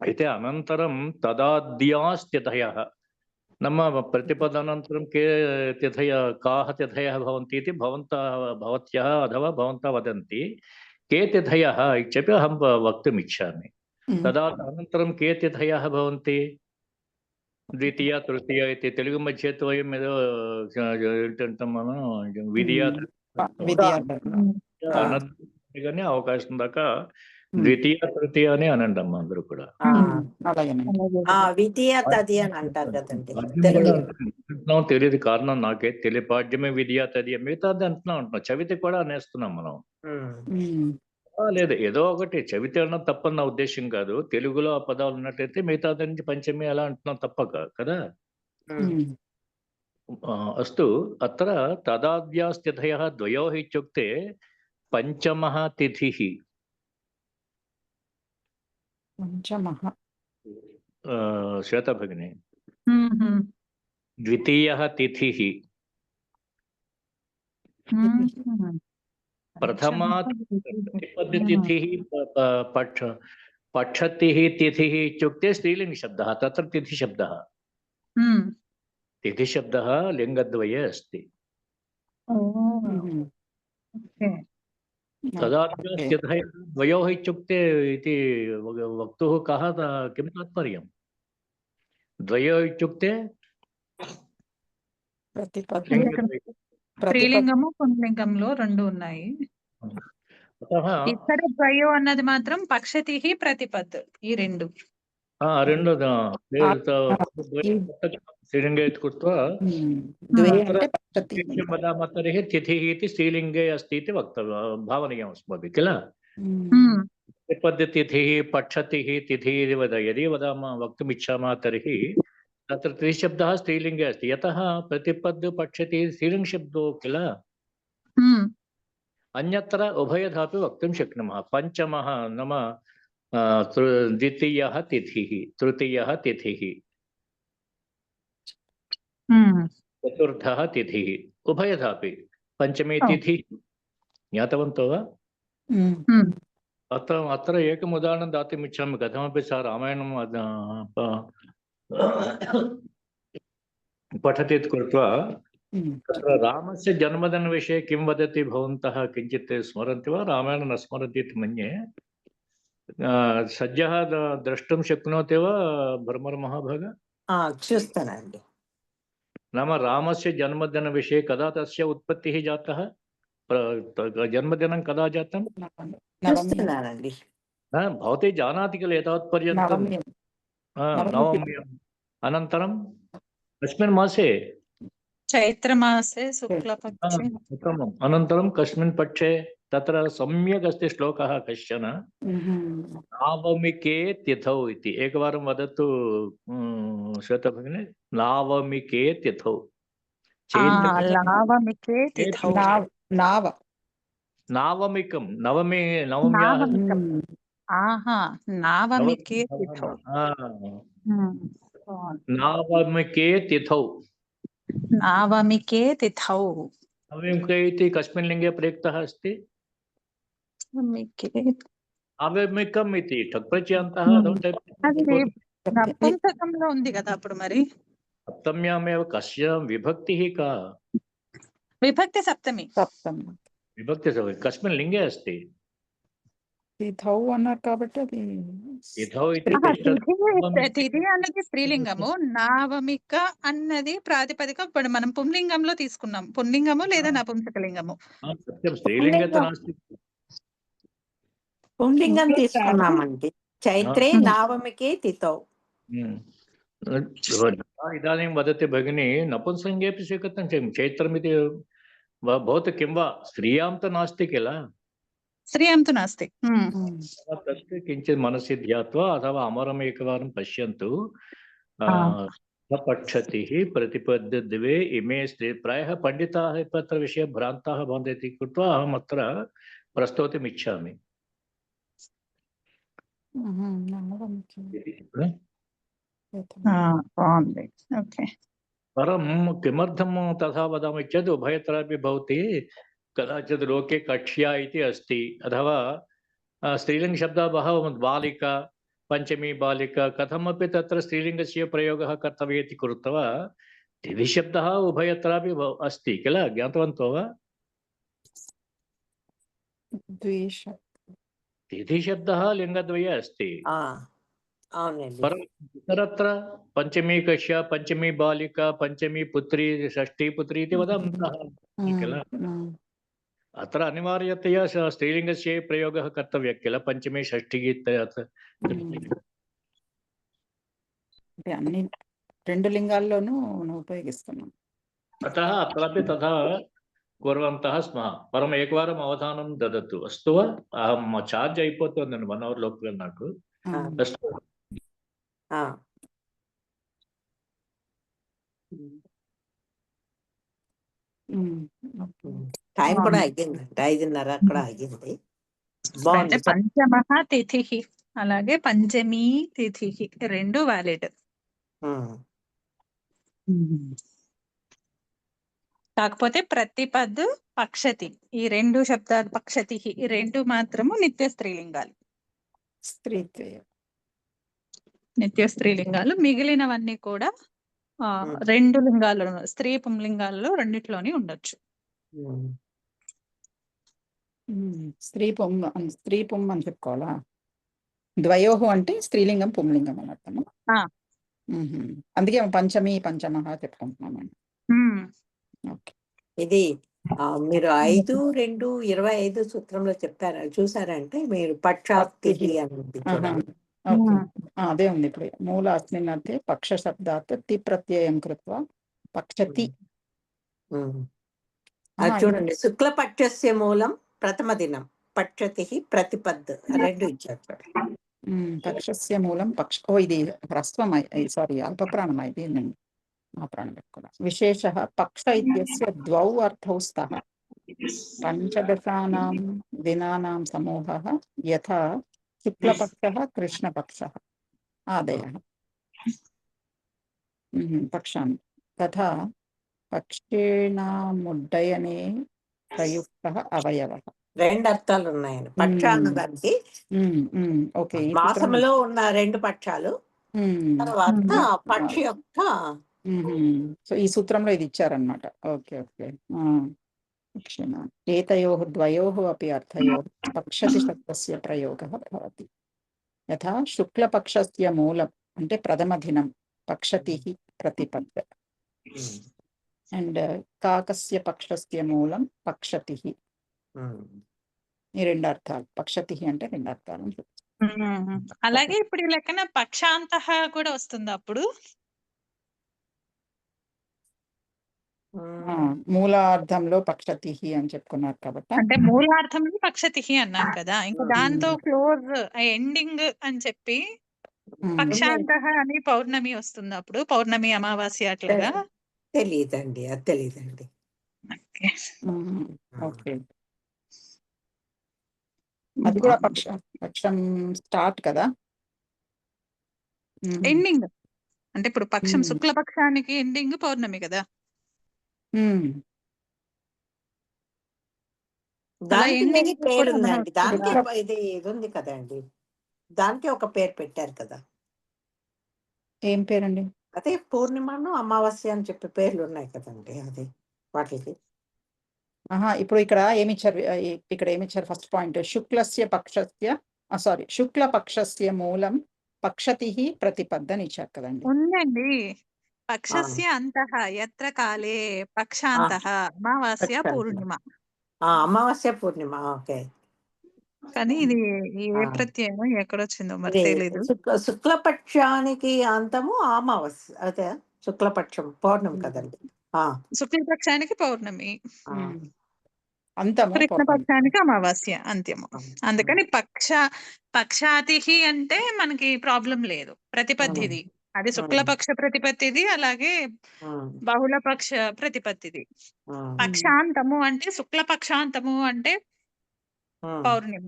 అయితే అనంతరం తదాద్యాస్తిథయః నమ్మ ప్రతిపదానంతరం కే తిథయ కాః తిథయः భవంతి ఇతి భవత్యः అథవా భవంతः వదంతి. के तिथयः इत्यपि अहं वक्तुमिच्छामि. तदा अनन्तरं के तिथयः भवन्ति? द्वितीया तृतीया इति तेलुगु मध्ये तु वयं विधिया అనగానే అవకాశం దాకా ద్వితీయ తృతీయ అని అనండి అమ్మ అందరూ కూడా. విధియ తది అని అంటారు కదండి. తెలియదు కారణం నాకే తెలియ. పాడ్యమే విధియా తదియ మిగతాది అంటున్నా చవితి కూడా అనేస్తున్నాం మనం. లేదు ఏదో ఒకటి చవితి అన్న తప్పని నా ఉద్దేశం కాదు. తెలుగులో ఆ పదాలు ఉన్నట్టయితే మిగతాది నుంచి పంచమి అలా అంటున్నాం తప్పక కదా. అస్తు అత్ర తదాద్యాస్తిథయः ద్వయోః ఇత్యుక్తే పంచమః తిథిః. శ్వేత భగిని ద్వితీయः తిథిः. प्रथमा तिथिः पक्षतिः तिथिः इत्युक्ते स्त्रीलिङ्गशब्दः. तत्र तिथिशब्दः तिथिशब्दः लिङ्गद्वये अस्ति. तदा द्वयोः इत्युक्ते इति वक्तुः कः किं तात्पर्यं? द्वयोः इत्युक्ते స్త్రీలింగము పుంలింగంలో రెండు ఉన్నాయి. ఇక్కడ ద్వయో అన్నది మాత్రం పక్షతిః ప్రతిపద్. ఈ రెండు स्त्रीलिङ्गे कृत्वा वदामः तर्हि तिथिः इति स्त्रीलिङ्गे अस्ति इति भावनीयम् अस्माभिः किल. प्रतिपद्यतिथिः पठतिः तिथिः इति यदि वक्तुमिच्छामः तर्हि तत्र त्रिशब्दः स्त्रीलिङ्गे अस्ति यतः प्रतिपद् पठति स्त्रीलिङ्गशब्दो किल अन्यत्र उभयथापि वक्तुं शक्नुमः पञ्चमः नाम द्वितीयः तिथिः तृतीयः तिथिः चतुर्थः तिथिः उभयथापि पञ्चमी तिथिः ज्ञातवन्तो वा अत्र एकम् उदाहरणं दातुम् इच्छामि कथमपि सः रामायणं पठति कृत्वा तत्र रामस्य जन्मदिनविषये किं वदति भवन्तः किञ्चित् स्मरन्ति वा रामायणं न स्मरन्ति इति मन्ये सद्यः द्रष्टुं शक्नोति वा भ्रमरमहाभाग చూస్తానండి नाम रामस्य जन्मदिनविषये कदा तस्य उत्पत्तिः जातः जन्मदिनं कदा जातं చూస్తున్నానండి भवती जानाति किल एतावत्पर्यन्तं नवम्याम् अनन्तरं कस्मिन् मासे चैत्रमासे शुक्लपक्षे उत्तमम् अनन्तरं कस्मिन् पक्षे तत्र सम्यक् अस्ति श्लोकः कश्चन नावमिके तिथौ इति एकवारं वदतु श्वेता भगिनी नावमिके तिथौ लावमिके तिथौ नावमिकं नवम्याः नावमिके तिथौ नावमिके तिथौ नावमिके तिथौ नवमिके इति कस्मिन् लिङ्गे प्रयुक्तः अस्ति नावमिकम् इति ठक् प्रत्ययान्तः నపుంసకంలో ఉంది కదా అప్పుడు మరి सप्तम्यामेव कस्य विभक्तिः का విభక్తి సప్తమి विभक्ति कस्मिन् लिङ्गे अस्ति తిథౌ అన్నారు కాబట్టి అది तिथौ इति తిథి అన్నది స్త్రీలింగము నావమిక అన్నది ప్రాతిపదిక ఇప్పుడు మనం పుంలింగంలో తీసుకున్నాం పుంలింగము లేదా నపుంసకలింగము सत्यं स्त्रीलिङ्गे तु नास्ति పుంలింగం తీసుకున్నామండి చైత్రే నావమికే తిథౌ इदानीं वदति भगिनी नपुंसकलिङ्गेपि स्वीकृतं चैत्रमिति भवतु किं वा स्त्रियां तु नास्ति किल స్త్రియాం తు నాస్తి तस्य किञ्चित् मनसि ध्यात्वा अथवा अमरम् एकवारं पश्यन्तु पठतिः प्रतिपद्यद्वे इमे स्त्री प्रायः पण्डिताः तत्र विषये भ्रान्ताः भवन्ति इति कृत्वा अहम् अत्र प्रस्तोतुम् इच्छामि परं किमर्थं तथा वदामि चेत् उभयत्रापि भवति कदाचित् लोके कक्ष्या इति अस्ति अथवा स्त्रीलिङ्गशब्दः बहवः बालिका पञ्चमी बालिका कथमपि तत्र स्त्रीलिङ्गस्य प्रयोगः कर्तव्यः इति कृत्वा तिथिशब्दः उभयत्रापि अस्ति किल ज्ञातवन्तो वा तिथिशब्दः लिङ्गद्वये अस्ति परम् इतरत्र पञ्चमी कक्ष्या पञ्चमी बालिका पञ्चमी पुत्री षष्ठी पुत्री इति वदामः किल अत्र अनिवार्यतया स्त्रीलिङ्गस्य प्रयोगः कर्तव्यः किल पञ्चमी षष्ठी అన్ని రెండు లింగాల్లోనూ ఉపయోగిస్తున్నాం अतः अत्रापि तथा कुर्वन्तः स्मः परम् एकवारम् अवधानं ददतु अस्तु वा अहं चार्ज् అయిపోతుంది 1 అవర్ లోపల నాకు అస్తు టైం కూడా అయ్యిందంట 5:30 అక్కడ అయ్యింది అంటే పంచమః తిథి అలాగే పంచమీ తిథి రెండు వ్యాలిడ్ కాకపోతే ప్రతిపద్ పక్షతి ఈ రెండు శబ్దాలు పక్షతి ఈ రెండు మాత్రము నిత్య స్త్రీలింగాలు నిత్య స్త్రీలింగాలు మిగిలినవన్నీ కూడా రెండు లింగాలు స్త్రీ పుంలింగాలలో రెండిట్లోని ఉండొచ్చు స్త్రీ పుం అని చెప్పుకోవాలా ద్వయోహు అంటే స్త్రీలింగం పుంలింగం అని అర్థం అందుకే పంచమి పంచమః చెప్పుకుంటున్నామండి ఇది మీరు 5:2:25 సూత్రంలో చెప్పారా చూసారంటే మీరు పక్షాప్తి అనేది అదే ఉంది ఇప్పుడు మూల అస్మిన్నర్థే పక్ష శబ్దాత్ తి ప్రత్యయం కృత్వా పక్షతి చూడండి శుక్లపక్షస్య మూలం ప్రథమ దినం పక్షతి ప్రతిపద్ రెండు ఇచ్చారు చూడండి. పక్షస్య మూలం ఇది హ్రస్వం సారీ అల్పప్రాణం అయిపోయిందండి. ఆ ప్రాణం పెట్టుకోవాలి. విశేష పక్ష ఇత్యస్య ద్వౌ అర్థౌ స్తః పంచదశానాం దినానాం సమూహః యథా శుక్లపక్షః కృష్ణపక్షః ఆదయః పక్షాన్ తథా పక్షేణాముడ్డయనే ప్రయుక్తః అవయవః. రెండు అర్థాలు ఉన్నాయండి పక్ష అన్నదానికి. ఓకే. మాసంలో ఉన్న రెండు పక్షాలు, తర్వాత పక్షి యొక్క. సో ఈ సూత్రంలో ఇది ఇచ్చారనమాట. Okay okay. ఏతయోః ద్వయోః అపి అర్థయోః పక్షతి శబ్దస్య ప్రయోగः భవతి. యథా శుక్లపక్షస్య మూలం అంటే ప్రథమ దినం పక్షతిః ప్రతిపద్ అండ్ కాకస్య పక్షస్య మూలం పక్షతిః. ఈ రెండు అర్థాలు. పక్షతిః అంటే రెండు అర్థాలు. అలాగే ఇప్పుడు ఈ లెక్కన పక్షాంతః కూడా వస్తుంది అప్పుడు. మూలార్థంలో పక్షతిః అని చెప్పుకున్నారు కాబట్టి, అంటే మూలార్థంలో పక్షతిః అన్నాం కదా, ఇంకా దాంతో క్లోజ్ ఎండింగ్ అని చెప్పి పక్షాంతః అని పౌర్ణమి వస్తుంది అప్పుడు. పౌర్ణమి అమావాస్య అట్లాగా తెలియదండి, అది తెలియదండి. ఓకే. అది కూడా పక్షం స్టార్ట్ కదా, ఎండింగ్. అంటే ఇప్పుడు పక్షం శుక్లపక్షానికి ఎండింగ్ పౌర్ణమి కదా. దానికి పేరు ఉందండి, దానికి ఇది ఉంది కదండి, దానికి ఒక పేరు పెట్టారు కదా. ఏం పేరండి? అదే పూర్ణిమను అమావాస్య అని చెప్పి పేర్లు ఉన్నాయి కదండి, అది వాటికి. ఇప్పుడు ఇక్కడ ఏమిచ్చారు ఫస్ట్ పాయింట్ శుక్లస్య పక్షస్య శుక్లపక్షస్య మూలం పక్షతిః ప్రతిపద్ అని ఇచ్చారు కదండి. ఉందండి. పక్షస్య అంతః యత్ర కాలే పక్షాంతః అమావాస్య పూర్ణిమ. అమావాస్య పూర్ణిమ. ఓకే. కానీ ఇది ఏ ప్రత్యయం ఎక్కడొచ్చిందో మరి తెలీదు. శుక్లపక్షానికి అంతము అమావాస్య, అదే శుక్లపక్షం పౌర్ణమి కదండి. శుక్లపక్షానికి పౌర్ణమి, అంతము కృష్ణపక్షానికి అమావాస్య అంత్యము. అందుకని పక్షాతిః అంటే మనకి ప్రాబ్లం లేదు. ప్రతిపత్తిది అది శుక్లపక్ష ప్రతిపత్తిది, అలాగే బహుళపక్ష ప్రతిపత్తిది. పక్షాంతము అంటే శుక్లపక్షాంతము అంటే పౌర్ణిమ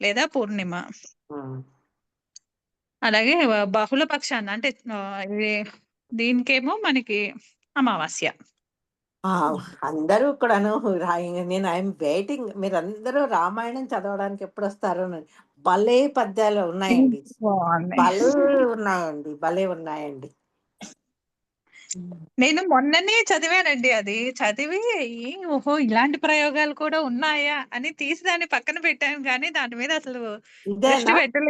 లేదా పూర్ణిమ. అలాగే బహుళ పక్షాన్ని అంటే దీనికేమో మనకి అమావాస్య. అందరూ కూడాను నేను ఐఎమ్ వెయిటింగ్, మీరు అందరూ రామాయణం చదవడానికి ఎప్పుడు వస్తారో. భలే పద్యాలు ఉన్నాయండి, భలే ఉన్నాయండి. నేను మొన్ననే చదివానండి. అది చదివి ఓహో ఇలాంటి ప్రయోగాలు కూడా ఉన్నాయా అని తీసి దాన్ని పక్కన పెట్టాను, కానీ దాని మీద అసలు దృష్టి పెట్టలేదు.